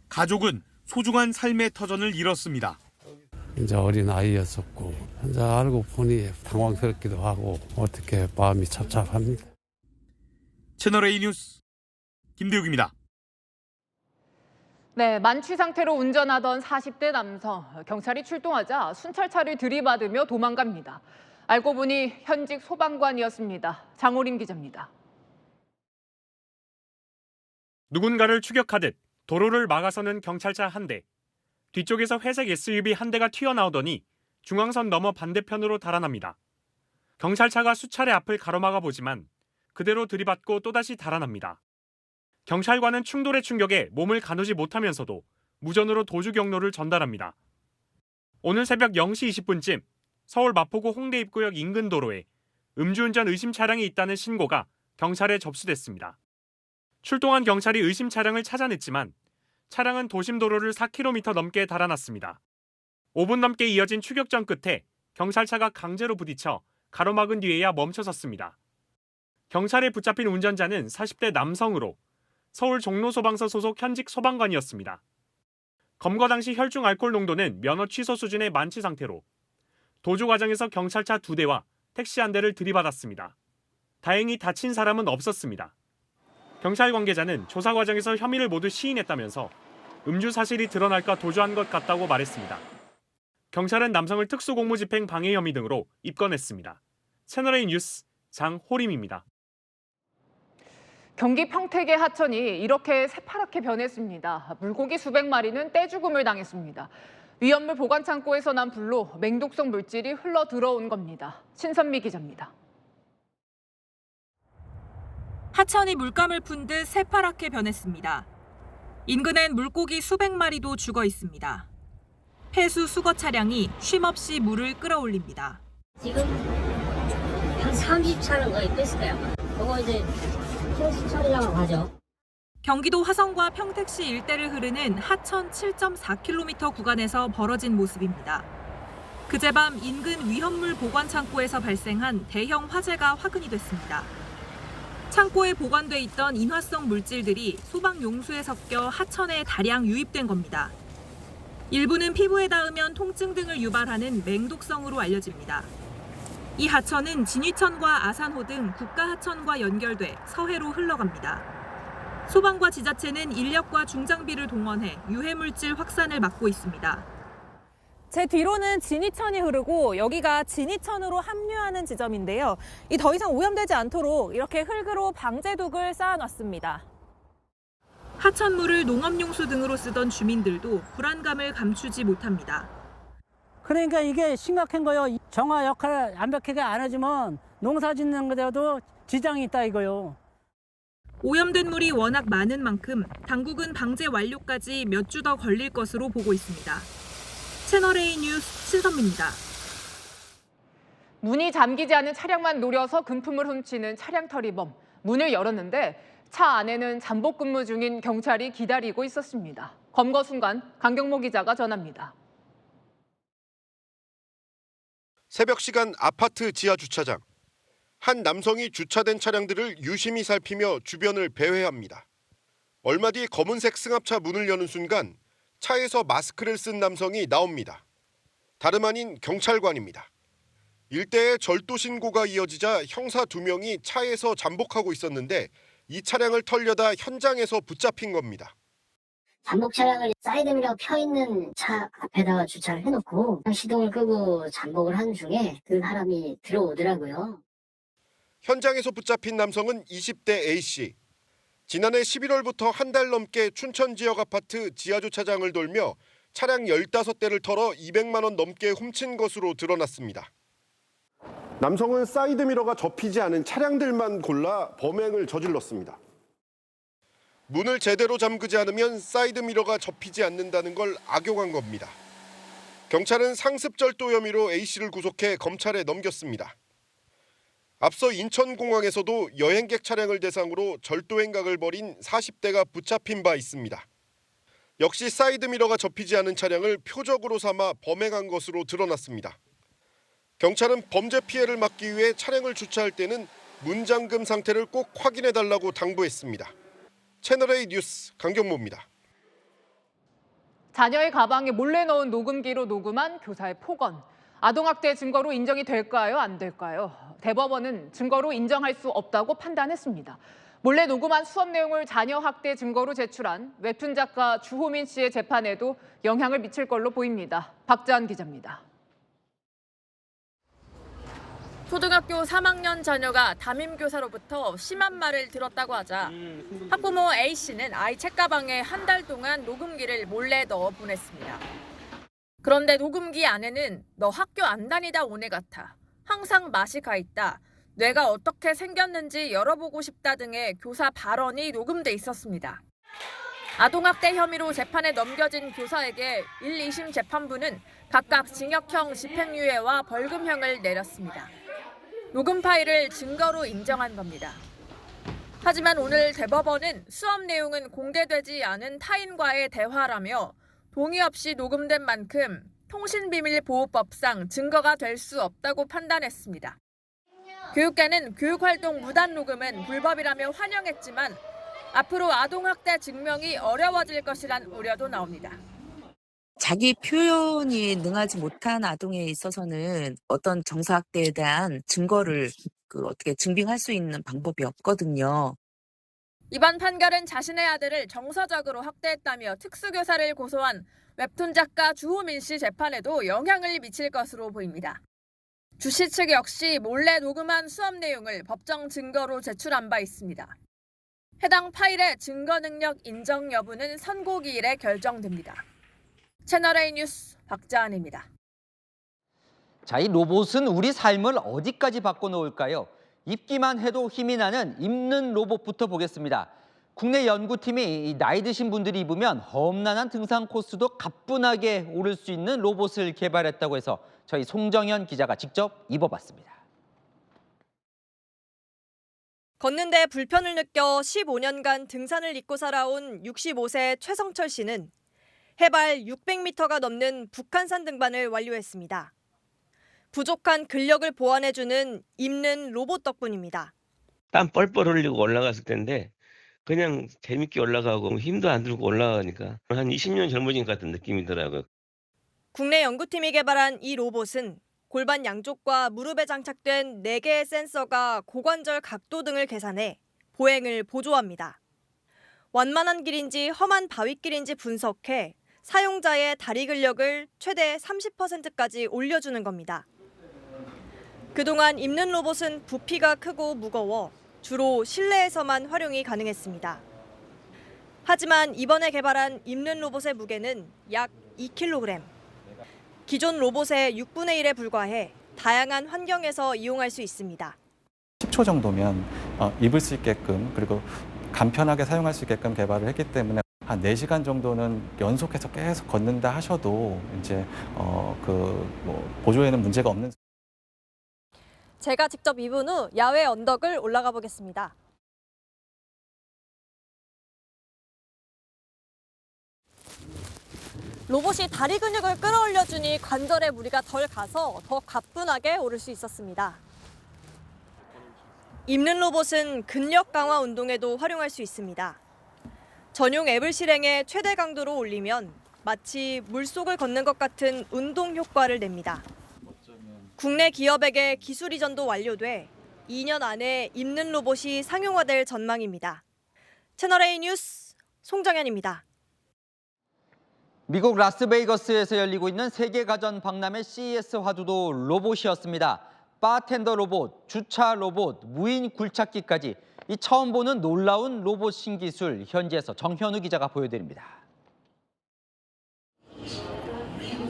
가족은 소중한 삶의 터전을 잃었습니다. 이제 어린 아이였었고 이제 알고 보니 당황스럽기도 하고 어떻게 마음이 착잡합니다. 채널A 뉴스 김대욱입니다. 네, 만취 상태로 운전하던 40대 남성. 경찰이 출동하자 순찰차를 들이받으며 도망갑니다. 알고 보니 현직 소방관이었습니다. 장호림 기자입니다. 누군가를 추격하듯 도로를 막아서는 경찰차 한 대. 뒤쪽에서 회색 SUV 한 대가 튀어나오더니 중앙선 너머 반대편으로 달아납니다. 경찰차가 수차례 앞을 가로막아 보지만 그대로 들이받고 또다시 달아납니다. 경찰관은 충돌의 충격에 몸을 가누지 못하면서도 무전으로 도주 경로를 전달합니다. 오늘 새벽 0시 20분쯤 서울 마포구 홍대 입구역 인근 도로에 음주운전 의심 차량이 있다는 신고가 경찰에 접수됐습니다. 출동한 경찰이 의심 차량을 찾아냈지만 차량은 도심 도로를 4km 넘게 달아났습니다. 5분 넘게 이어진 추격전 끝에 경찰차가 강제로 부딪혀 가로막은 뒤에야 멈춰섰습니다. 경찰에 붙잡힌 운전자는 40대 남성으로 서울 종로소방서 소속 현직 소방관이었습니다. 검거 당시 혈중 알코올 농도는 면허 취소 수준의 만취 상태로 도주 과정에서 경찰차 2대와 택시 1대를 들이받았습니다. 다행히 다친 사람은 없었습니다. 경찰 관계자는 조사 과정에서 혐의를 모두 시인했다면서 음주 사실이 드러날까 도주한 것 같다고 말했습니다. 경찰은 남성을 특수공무집행 방해 혐의 등으로 입건했습니다. 채널A 뉴스 장호림입니다. 경기 평택의 하천이 이렇게 새파랗게 변했습니다. 물고기 수백 마리는 떼죽음을 당했습니다. 위험물 보관 창고에서 난 불로 맹독성 물질이 흘러 들어온 겁니다. 신선미 기자입니다. 하천이 물감을 푼 듯 새파랗게 변했습니다. 인근엔 물고기 수백 마리도 죽어 있습니다. 폐수 수거 차량이 쉼없이 물을 끌어올립니다. 지금 한 30차는 거의 뺐을 거야. 그거 이제 폐수 처리하러 가죠. 경기도 화성과 평택시 일대를 흐르는 하천 7.4km 구간에서 벌어진 모습입니다. 그제밤 인근 위험물 보관 창고에서 발생한 대형 화재가 화근이 됐습니다. 창고에 보관돼 있던 인화성 물질들이 소방 용수에 섞여 하천에 다량 유입된 겁니다. 일부는 피부에 닿으면 통증 등을 유발하는 맹독성으로 알려집니다. 이 하천은 진위천과 아산호 등 국가하천과 연결돼 서해로 흘러갑니다. 소방과 지자체는 인력과 중장비를 동원해 유해물질 확산을 막고 있습니다. 제 뒤로는 진이천이 흐르고 여기가 진이천으로 합류하는 지점인데요. 이 더 이상 오염되지 않도록 이렇게 흙으로 방제둑을 쌓아놨습니다. 하천물을 농업용수 등으로 쓰던 주민들도 불안감을 감추지 못합니다. 그러니까 이게 심각한 거요. 정화 역할을 완벽하게 안 해주면 농사 짓는 거에도 지장이 있다 이거요. 오염된 물이 워낙 많은 만큼 당국은 방제 완료까지 몇 주 더 걸릴 것으로 보고 있습니다. 채널A 뉴스 신선미입니다. 문이 잠기지 않은 차량만 노려서 금품을 훔치는 차량털이범. 문을 열었는데 차 안에는 잠복 근무 중인 경찰이 기다리고 있었습니다. 검거 순간 강경모 기자가 전합니다. 새벽 시간 아파트 지하 주차장. 한 남성이 주차된 차량들을 유심히 살피며 주변을 배회합니다. 얼마 뒤 검은색 승합차 문을 여는 순간 차에서 마스크를 쓴 남성이 나옵니다. 다름 아닌 경찰관입니다. 일대에 절도 신고가 이어지자 형사 2명이 차에서 잠복하고 있었는데 이 차량을 털려다 현장에서 붙잡힌 겁니다. 잠복 차량을 사이드미러 펴있는 차 앞에다가 주차를 해놓고 시동을 끄고 잠복을 하는 중에 그 사람이 들어오더라고요. 현장에서 붙잡힌 남성은 20대 A씨. 지난해 11월부터 한 달 넘게 춘천 지역 아파트 지하주차장을 돌며 차량 15대를 털어 200만 원 넘게 훔친 것으로 드러났습니다. 남성은 사이드미러가 접히지 않은 차량들만 골라 범행을 저질렀습니다. 문을 제대로 잠그지 않으면 사이드미러가 접히지 않는다는 걸 악용한 겁니다. 경찰은 상습절도 혐의로 A씨를 구속해 검찰에 넘겼습니다. 앞서 인천공항에서도 여행객 차량을 대상으로 절도 행각을 벌인 40대가 붙잡힌 바 있습니다. 역시 사이드미러가 접히지 않은 차량을 표적으로 삼아 범행한 것으로 드러났습니다. 경찰은 범죄 피해를 막기 위해 차량을 주차할 때는 문 잠금 상태를 꼭 확인해달라고 당부했습니다. 채널A 뉴스 강경모입니다. 자녀의 가방에 몰래 넣은 녹음기로 녹음한 교사의 폭언. 아동학대 증거로 인정이 될까요? 안 될까요? 대법원은 증거로 인정할 수 없다고 판단했습니다. 몰래 녹음한 수업 내용을 자녀 학대 증거로 제출한 웹툰 작가 주호민 씨의 재판에도 영향을 미칠 걸로 보입니다. 박자한 기자입니다. 초등학교 3학년 자녀가 담임교사로부터 심한 말을 들었다고 하자 학부모 A씨는 아이 책가방에 한 달 동안 녹음기를 몰래 넣어 보냈습니다. 그런데 녹음기 안에는 너 학교 안 다니다 온 애 같아. 항상 맛이 가 있다, 뇌가 어떻게 생겼는지 열어보고 싶다 등의 교사 발언이 녹음돼 있었습니다. 아동학대 혐의로 재판에 넘겨진 교사에게 1, 2심 재판부는 각각 징역형 집행유예와 벌금형을 내렸습니다. 녹음 파일을 증거로 인정한 겁니다. 하지만 오늘 대법원은 수업 내용은 공개되지 않은 타인과의 대화라며 동의 없이 녹음된 만큼 통신비밀보호법상 증거가 될 수 없다고 판단했습니다. 교육계는 교육활동 무단 녹음은 불법이라며 환영했지만 앞으로 아동학대 증명이 어려워질 것이란 우려도 나옵니다. 자기 표현이 능하지 못한 아동에 있어서는 어떤 정서학대에 대한 증거를 어떻게 증빙할 수 있는 방법이 없거든요. 이번 판결은 자신의 아들을 정서적으로 학대했다며 특수교사를 고소한 웹툰 작가 주호민 씨 재판에도 영향을 미칠 것으로 보입니다. 주 씨 측 역시 몰래 녹음한 수업 내용을 법정 증거로 제출한 바 있습니다. 해당 파일의 증거 능력 인정 여부는 선고기일에 결정됩니다. 채널A 뉴스 박자은입니다. 자, 이 로봇은 우리 삶을 어디까지 바꿔놓을까요? 입기만 해도 힘이 나는 입는 로봇부터 보겠습니다. 국내 연구팀이 나이 드신 분들이 입으면 험난한 등산 코스도 가뿐하게 오를 수 있는 로봇을 개발했다고 해서 저희 송정현 기자가 직접 입어봤습니다. 걷는데 불편을 느껴 15년간 등산을 잊고 살아온 65세 최성철 씨는 해발 600m가 넘는 북한산 등반을 완료했습니다. 부족한 근력을 보완해주는 입는 로봇 덕분입니다. 땀 뻘뻘 흘리고 올라갔을 텐데 그냥 재밌게 올라가고 힘도 안 들고 올라가니까 한 20년 젊어진 것 같은 느낌이더라고요. 국내 연구팀이 개발한 이 로봇은 골반 양쪽과 무릎에 장착된 4개의 센서가 고관절 각도 등을 계산해 보행을 보조합니다. 완만한 길인지 험한 바위길인지 분석해 사용자의 다리 근력을 최대 30%까지 올려주는 겁니다. 그동안 입는 로봇은 부피가 크고 무거워 주로 실내에서만 활용이 가능했습니다. 하지만 이번에 개발한 입는 로봇의 무게는 약 2kg. 기존 로봇의 6분의 1에 불과해 다양한 환경에서 이용할 수 있습니다. 10초 정도면 입을 수 있게끔 그리고 간편하게 사용할 수 있게끔 개발을 했기 때문에 한 4시간 정도는 연속해서 계속 걷는다 하셔도 이제 보조에는 문제가 없는. 제가 직접 입은 후 야외 언덕을 올라가 보겠습니다. 로봇이 다리 근육을 끌어올려주니 관절에 무리가 덜 가서 더 가뿐하게 오를 수 있었습니다. 입는 로봇은 근력 강화 운동에도 활용할 수 있습니다. 전용 앱을 실행해 최대 강도로 올리면 마치 물속을 걷는 것 같은 운동 효과를 냅니다. 국내 기업에게 기술 이전도 완료돼 2년 안에 입는 로봇이 상용화될 전망입니다. 채널A 뉴스 송정현입니다. 미국 라스베이거스에서 열리고 있는 세계 가전 박람회 CES 화두도 로봇이었습니다. 바텐더 로봇, 주차 로봇, 무인 굴착기까지 이 처음 보는 놀라운 로봇 신기술 현지에서 정현우 기자가 보여드립니다.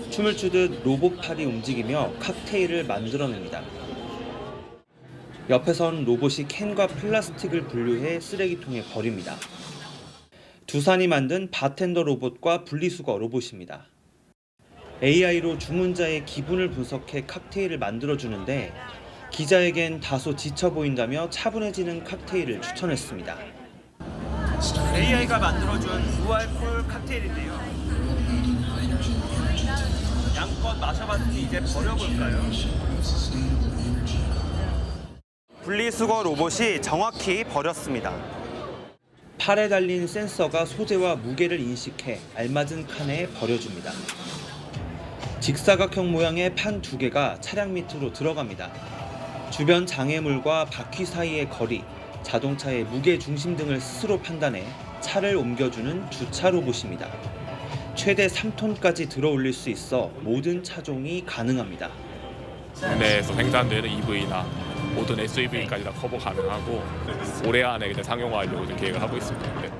춤을 추듯 로봇 팔이 움직이며 칵테일을 만들어냅니다. 옆에선 로봇이 캔과 플라스틱을 분류해 쓰레기통에 버립니다. 두산이 만든 바텐더 로봇과 분리수거 로봇입니다. AI로 주문자의 기분을 분석해 칵테일을 만들어주는데 기자에겐 다소 지쳐 보인다며 차분해지는 칵테일을 추천했습니다. AI가 만들어준 무알콜 칵테일인데요. 양껏 마셔봤으니 이제 버려볼까요? 분리수거 로봇이 정확히 버렸습니다. 팔에 달린 센서가 소재와 무게를 인식해 알맞은 칸에 버려줍니다. 직사각형 모양의 판 2개가 차량 밑으로 들어갑니다. 주변 장애물과 바퀴 사이의 거리, 자동차의 무게 중심 등을 스스로 판단해 차를 옮겨주는 주차 로봇입니다. 최대 3톤까지 들어올릴 수 있어 모든 차종이 가능합니다. 국내에서 생산되는 EV나 모든 SUV까지 다 커버 가능하고 올해 안에 상용화하려고 계획을 하고 있습니다. 네.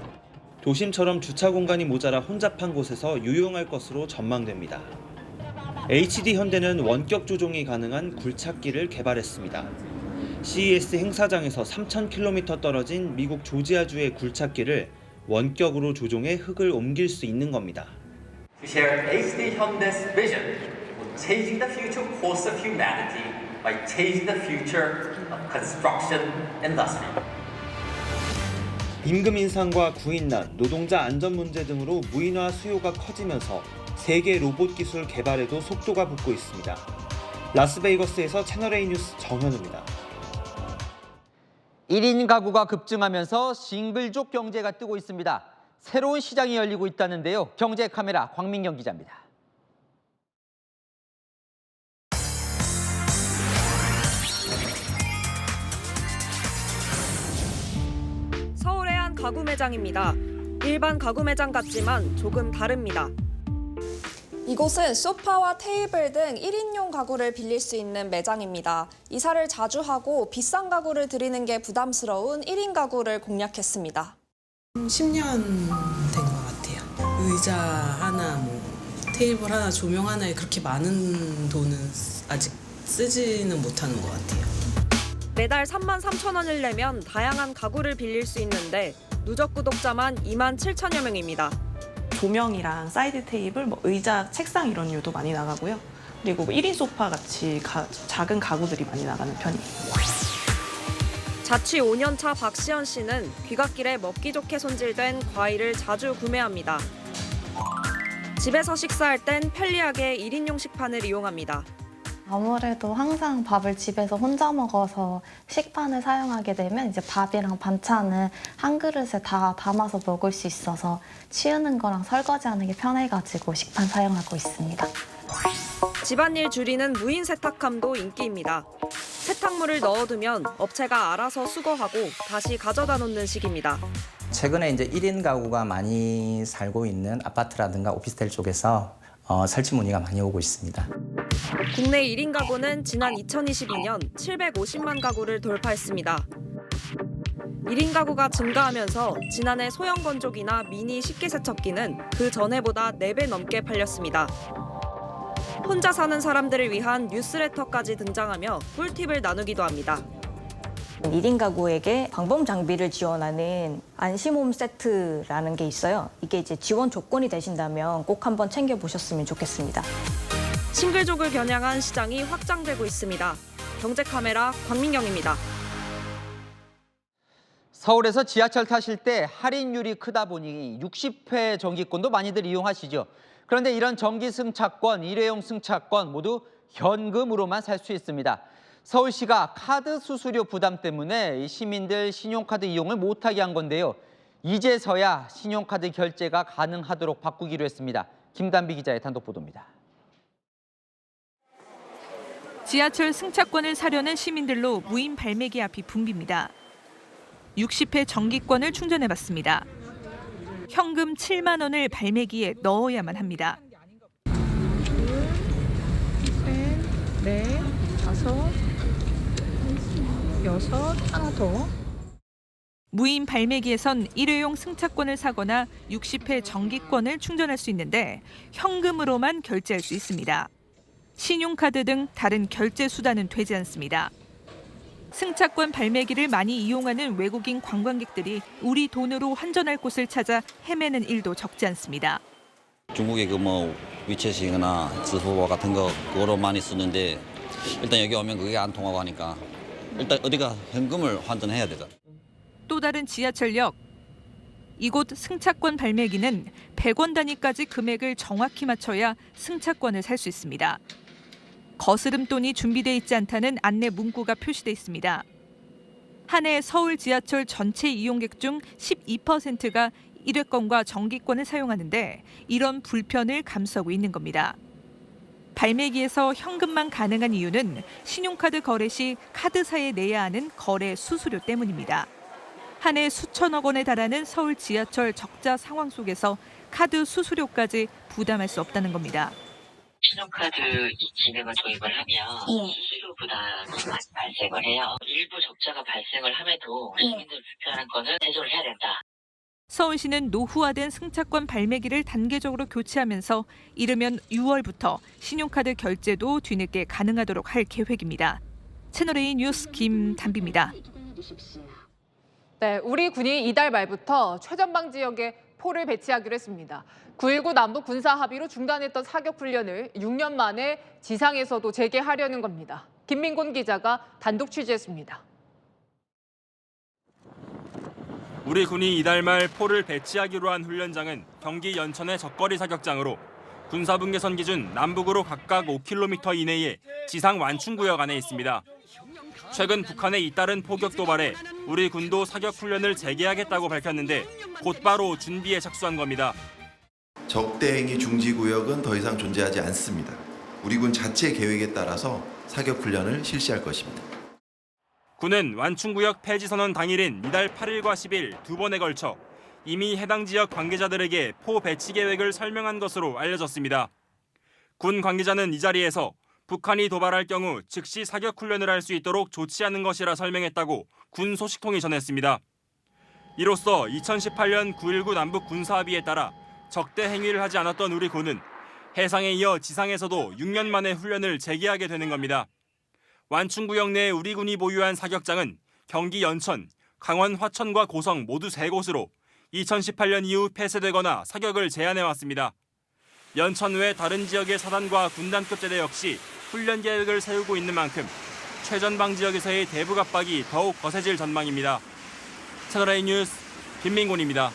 도심처럼 주차 공간이 모자라 혼잡한 곳에서 유용할 것으로 전망됩니다. HD 현대는 원격 조종이 가능한 굴착기를 개발했습니다. CES 행사장에서 3,000km 떨어진 미국 조지아주의 굴착기를 원격으로 조종해 흙을 옮길 수 있는 겁니다. To share HD Hyundai's vision of changing the future course of humanity by changing the future of construction industry. 임금 인상과 구인난, 노동자 안전 문제 등으로 무인화 수요가 커지면서 세계 로봇 기술 개발에도 속도가 붙고 있습니다. 라스베이거스에서 채널A 뉴스 정현우입니다. 1인 가구가 급증하면서 싱글족 경제가 뜨고 있습니다. 새로운 시장이 열리고 있다는데요. 경제 카메라 광민경 기자입니다. 서울의 한 가구 매장입니다. 일반 가구 매장 같지만 조금 다릅니다. 이곳은 소파와 테이블 등 1인용 가구를 빌릴 수 있는 매장입니다. 이사를 자주 하고 비싼 가구를 들이는 게 부담스러운 1인 가구를 공략했습니다. 10년 된 것 같아요. 의자 하나, 테이블 하나, 조명 하나에 그렇게 많은 돈은 아직 쓰지는 못하는 것 같아요. 매달 33,000원을 내면 다양한 가구를 빌릴 수 있는데 누적 구독자만 27,000여 명입니다. 조명이랑 사이드 테이블, 의자, 책상 이런 류도 많이 나가고요. 그리고 1인 소파 같이 작은 가구들이 많이 나가는 편이에요. 자취 5년차 박시연 씨는 귀갓길에 먹기 좋게 손질된 과일을 자주 구매합니다. 집에서 식사할 땐 편리하게 1인용 식판을 이용합니다. 아무래도 항상 밥을 집에서 혼자 먹어서 식판을 사용하게 되면 이제 밥이랑 반찬을 한 그릇에 다 담아서 먹을 수 있어서 치우는 거랑 설거지하는 게 편해가지고 식판 사용하고 있습니다. 집안일 줄이는 무인 세탁함도 인기입니다. 세탁물을 넣어두면 업체가 알아서 수거하고 다시 가져다 놓는 식입니다. 최근에 이제 1인 가구가 많이 살고 있는 아파트라든가 오피스텔 쪽에서 설치 문의가 많이 오고 있습니다. 국내 1인 가구는 지난 2022년 750만 가구를 돌파했습니다. 1인 가구가 증가하면서 지난해 소형 건조기나 미니 식기세척기는 그 전해보다 4배 넘게 팔렸습니다. 혼자 사는 사람들을 위한 뉴스레터까지 등장하며 꿀팁을 나누기도 합니다. 1인 가구에게 방범 장비를 지원하는 안심홈 세트라는 게 있어요. 이게 이제 지원 조건이 되신다면 꼭 한번 챙겨보셨으면 좋겠습니다. 싱글족을 겨냥한 시장이 확장되고 있습니다. 경제카메라 광민경입니다. 서울에서 지하철 타실 때 할인율이 크다 보니 60회 정기권도 많이들 이용하시죠. 그런데 이런 정기 승차권, 일회용 승차권 모두 현금으로만 살 수 있습니다. 서울시가 카드 수수료 부담 때문에 시민들 신용카드 이용을 못하게 한 건데요. 이제서야 신용카드 결제가 가능하도록 바꾸기로 했습니다. 김단비 기자의 단독 보도입니다. 지하철 승차권을 사려는 시민들로 무인 발매기 앞이 붐빕니다. 60회 정기권을 충전해봤습니다. 현금 7만 원을 발매기에 넣어야만 합니다. 2, 3, 4, 5, 6, 하나 더. 무인 발매기에선 일회용 승차권을 사거나 60회 정기권을 충전할 수 있는데 현금으로만 결제할 수 있습니다. 신용카드 등 다른 결제 수단은 되지 않습니다. 승차권 발매기를 많이 이용하는 외국인 관광객들이 우리 돈으로 환전할 곳을 찾아 헤매는 일도 적지 않습니다. 중국에 위챗이거나 지후보 같은 거 그거로 많이 쓰는데 일단 여기 오면 그게 안 통하고 하니까 일단 어디가 현금을 환전해야 되잖아. 또 다른 지하철역. 이곳 승차권 발매기는 100원 단위까지 금액을 정확히 맞춰야 승차권을 살 수 있습니다. 거스름돈이 준비돼 있지 않다는 안내 문구가 표시돼 있습니다. 한 해 서울 지하철 전체 이용객 중 12%가 일회권과 정기권을 사용하는데 이런 불편을 감수하고 있는 겁니다. 발매기에서 현금만 가능한 이유는 신용카드 거래 시 카드사에 내야 하는 거래 수수료 때문입니다. 한 해 수천억 원에 달하는 서울 지하철 적자 상황 속에서 카드 수수료까지 부담할 수 없다는 겁니다. 신용카드 기능을 도입을 하면 수수료 부담이 많이 발생을 해요. 일부 적자가 발생을 함에도 시민들 불편한 거는 해소를 해야 된다. 서울시는 노후화된 승차권 발매기를 단계적으로 교체하면서 이르면 6월부터 신용카드 결제도 뒤늦게 가능하도록 할 계획입니다. 채널A 뉴스 김담비입니다. 네, 우리 군이 이달 말부터 최전방 지역에 포를 배치하기로 했습니다. 9.19 남북 군사 합의로 중단했던 사격 훈련을 6년 만에 지상에서도 재개하려는 겁니다. 김민곤 기자가 단독 취재했습니다. 우리 군이 이달 말 포를 배치하기로 한 훈련장은 경기 연천의 적거리 사격장으로 군사분계선 기준 남북으로 각각 5km 이내의 지상 완충구역 안에 있습니다. 최근 북한의 잇따른 포격 도발에 우리 군도 사격 훈련을 재개하겠다고 밝혔는데 곧바로 준비에 착수한 겁니다. 적대행위 중지구역은 더 이상 존재하지 않습니다. 우리 군 자체 계획에 따라서 사격 훈련을 실시할 것입니다. 군은 완충구역 폐지 선언 당일인 이달 8일과 10일 두 번에 걸쳐 이미 해당 지역 관계자들에게 포 배치 계획을 설명한 것으로 알려졌습니다. 군 관계자는 이 자리에서 북한이 도발할 경우 즉시 사격 훈련을 할 수 있도록 조치하는 것이라 설명했다고 군 소식통이 전했습니다. 이로써 2018년 9.19 남북 군사합의에 따라 적대 행위를 하지 않았던 우리 군은 해상에 이어 지상에서도 6년 만에 훈련을 재개하게 되는 겁니다. 완충구역 내 우리 군이 보유한 사격장은 경기 연천, 강원 화천과 고성 모두 3곳으로 2018년 이후 폐쇄되거나 사격을 제한해왔습니다. 연천 외 다른 지역의 사단과 군단급 제대 역시 훈련 계획을 세우고 있는 만큼 최전방 지역에서의 대북 압박이 더욱 거세질 전망입니다. 채널A 뉴스 김민곤입니다.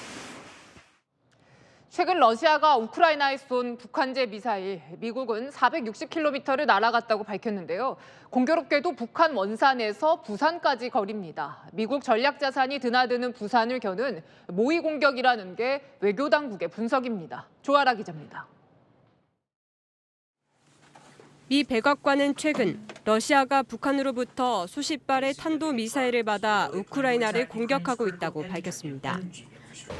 최근 러시아가 우크라이나에 쏜 북한제 미사일, 미국은 460km를 날아갔다고 밝혔는데요. 공교롭게도 북한 원산에서 부산까지 거리입니다. 미국 전략자산이 드나드는 부산을 겨눈 모의 공격이라는 게 외교당국의 분석입니다. 조아라 기자입니다. 미 백악관은 최근 러시아가 북한으로부터 수십 발의 탄도미사일을 받아 우크라이나를 공격하고 있다고 밝혔습니다.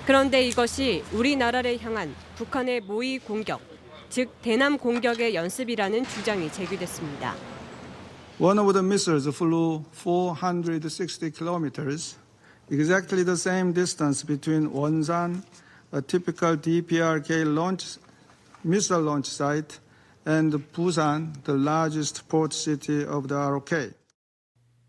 그런데 이것이 우리나라를 향한 북한의 모의 공격, 즉 대남 공격의 연습이라는 주장이 제기됐습니다. One of the missiles flew 460 kilometers, exactly the same distance between Wonsan, a typical DPRK missile launch site, and Busan, the largest port city of the ROK.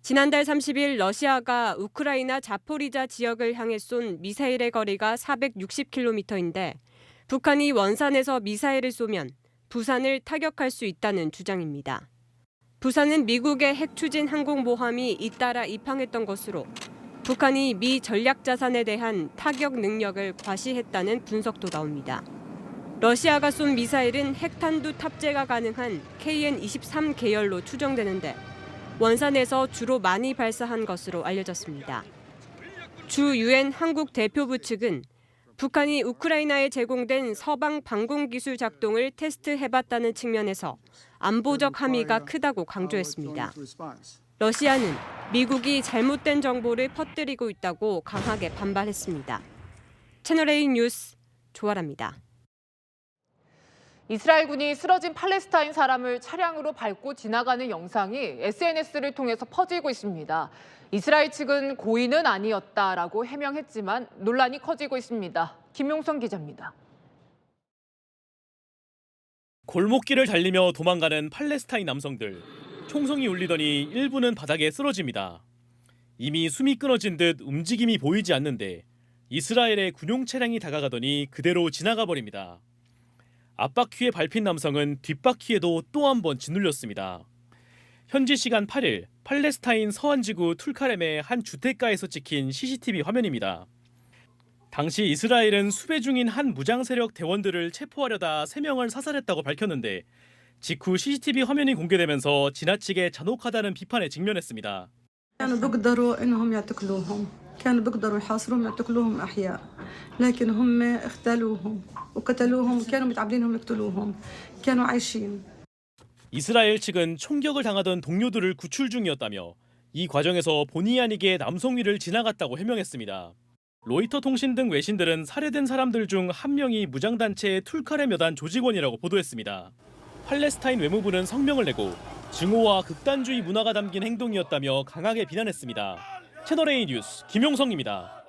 지난달 30일 러시아가 우크라이나 자포리자 지역을 향해 쏜 미사일의 거리가 460km인데 북한이 원산에서 미사일을 쏘면 부산을 타격할 수 있다는 주장입니다. 부산은 미국의 핵 추진 항공모함이 잇따라 입항했던 것으로 북한이 미 전략자산에 대한 타격 능력을 과시했다는 분석도 나옵니다. 러시아가 쏜 미사일은 핵탄두 탑재가 가능한 KN-23 계열로 추정되는데 원산에서 주로 많이 발사한 것으로 알려졌습니다. 주 유엔 한국 대표부 측은 북한이 우크라이나에 제공된 서방 방공 기술 작동을 테스트해봤다는 측면에서 안보적 함의가 크다고 강조했습니다. 러시아는 미국이 잘못된 정보를 퍼뜨리고 있다고 강하게 반발했습니다. 채널A 뉴스 조아라입니다. 이스라엘군이 쓰러진 팔레스타인 사람을 차량으로 밟고 지나가는 영상이 SNS를 통해서 퍼지고 있습니다. 이스라엘 측은 고의는 아니었다라고 해명했지만 논란이 커지고 있습니다. 김용선 기자입니다. 골목길을 달리며 도망가는 팔레스타인 남성들. 총성이 울리더니 일부는 바닥에 쓰러집니다. 이미 숨이 끊어진 듯 움직임이 보이지 않는데 이스라엘의 군용 차량이 다가가더니 그대로 지나가 버립니다. 앞바퀴에 밟힌 남성은 뒷바퀴에도 또 한 번 짓눌렸습니다. 현지 시간 8일 팔레스타인 서안지구 툴카렘의 한 주택가에서 찍힌 CCTV 화면입니다. 당시 이스라엘은 수배 중인 한 무장 세력 대원들을 체포하려다 3명을 사살했다고 밝혔는데 직후 CCTV 화면이 공개되면서 지나치게 잔혹하다는 비판에 직면했습니다. كانوا بيقدروا يحاصروهم يعتقلوهم أحياء لكن هم اغتالوهم وقتلوهم كانوا متعبدينهم يقتلوهم كانوا عايشين. 이스라엘 측은 총격을 당하던 동료들을 구출 중이었다며 이 과정에서 본의 아니게 남성위를 지나갔다고 해명했습니다. 로이터 통신 등 외신들은 살해된 사람들 중 한 명이 무장단체 툴카렘 여단 조직원이라고 보도했습니다. 팔레스타인 외무부는 성명을 내고 증오와 극단주의 문화가 담긴 행동이었다며 강하게 비난했습니다. 채널A 뉴스 김용성입니다.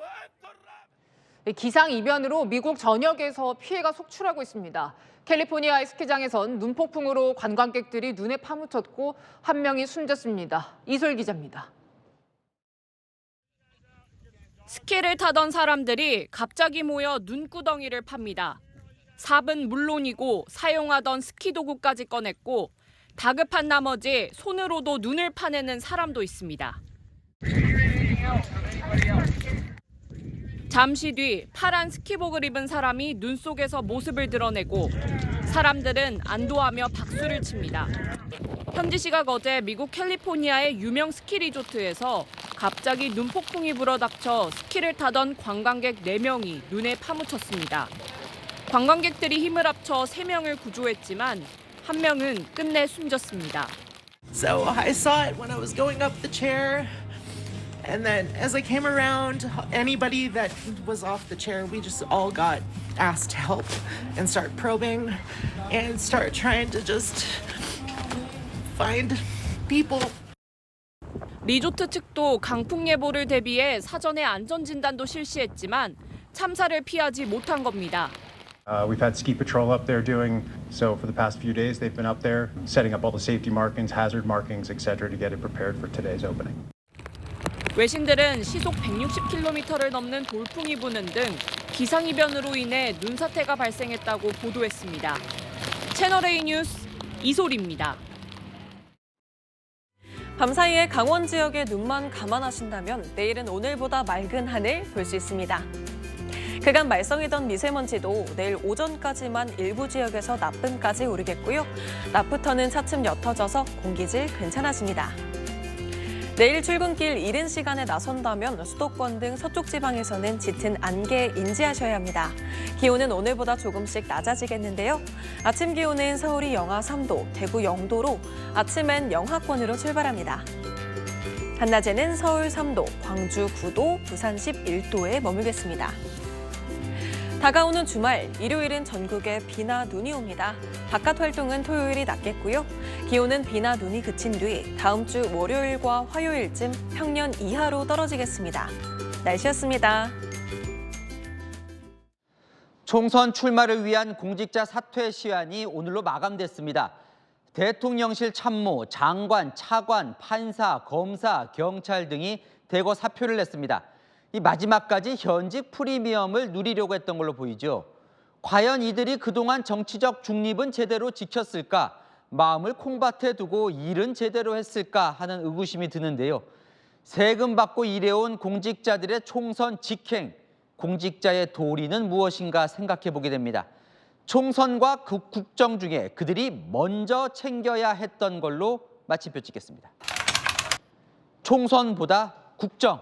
기상이변으로 미국 전역에서 피해가 속출하고 있습니다. 캘리포니아의 스키장에선 눈폭풍으로 관광객들이 눈에 파묻혔고 한 명이 숨졌습니다. 이솔 기자입니다. 스키를 타던 사람들이 갑자기 모여 눈구덩이를 팝니다. 삽은 물론이고 사용하던 스키 도구까지 꺼냈고 다급한 나머지 손으로도 눈을 파내는 사람도 있습니다. 잠시 뒤 파란 스키복을 입은 사람이 눈 속에서 모습을 드러내고 사람들은 안도하며 박수를 칩니다. 현지 시각 어제 미국 캘리포니아의 유명 스키 리조트에서 갑자기 눈폭풍이 불어닥쳐 스키를 타던 관광객 4명이 눈에 파묻혔습니다. 관광객들이 힘을 합쳐 3명을 구조했지만 1명은 끝내 숨졌습니다. So I saw it when I was going up the chair. And then as I came around, anybody that was off the chair, we just all got asked to help and start probing and start trying to just find people. 리조트 측도 강풍 예보를 대비해 사전에 안전 진단도 실시했지만 참사를 피하지 못한 겁니다. We've had ski patrol up there doing so for the past few days. They've been up there setting up all the safety markings, hazard markings, etc. to get it prepared for today's opening. 외신들은 시속 160km를 넘는 돌풍이 부는 등 기상이변으로 인해 눈사태가 발생했다고 보도했습니다. 채널A 뉴스 이솔입니다. 밤사이에 강원 지역의 눈만 감안하신다면 내일은 오늘보다 맑은 하늘 볼 수 있습니다. 그간 말썽이던 미세먼지도 내일 오전까지만 일부 지역에서 나쁨까지 오르겠고요. 낮부터는 차츰 옅어져서 공기질 괜찮아집니다. 내일 출근길 이른 시간에 나선다면 수도권 등 서쪽 지방에서는 짙은 안개 인지하셔야 합니다. 기온은 오늘보다 조금씩 낮아지겠는데요. 아침 기온은 서울이 영하 3도, 대구 0도로 아침엔 영하권으로 출발합니다. 한낮에는 서울 3도, 광주 9도, 부산 11도에 머물겠습니다. 다가오는 주말, 일요일은 전국에 비나 눈이 옵니다. 바깥 활동은 토요일이 낫겠고요. 기온은 비나 눈이 그친 뒤 다음 주 월요일과 화요일쯤 평년 이하로 떨어지겠습니다. 날씨였습니다. 총선 출마를 위한 공직자 사퇴 시한이 오늘로 마감됐습니다. 대통령실 참모, 장관, 차관, 판사, 검사, 경찰 등이 대거 사표를 냈습니다. 이 마지막까지 현직 프리미엄을 누리려고 했던 걸로 보이죠. 과연 이들이 그동안 정치적 중립은 제대로 지켰을까? 마음을 콩밭에 두고 일은 제대로 했을까 하는 의구심이 드는데요. 세금 받고 일해온 공직자들의 총선 직행, 공직자의 도리는 무엇인가 생각해 보게 됩니다. 총선과 국정 중에 그들이 먼저 챙겨야 했던 걸로 마침표 찍겠습니다. 총선보다 국정,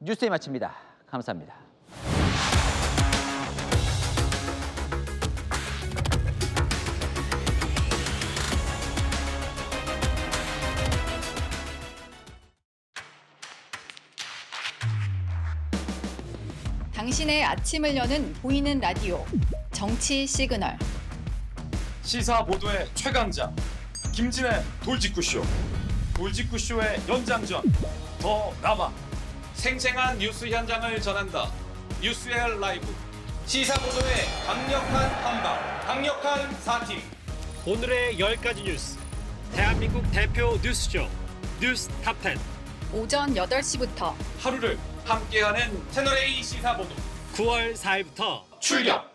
뉴스에 마칩니다. 감사합니다. 당신의 아침을 여는 보이는 라디오, 정치 시그널. 시사 보도의 최강자, 김진애 돌직구쇼. 돌직구쇼의 연장전, 더 남아. 생생한 뉴스 현장을 전한다. 뉴스엘 라이브. 시사 보도의 강력한 한방, 강력한 사팀. 오늘의 10가지 뉴스. 대한민국 대표 뉴스쇼, 뉴스 탑10. 오전 8시부터 하루를 함께하는 채널A 시사 보도. 9월 4일부터 출격.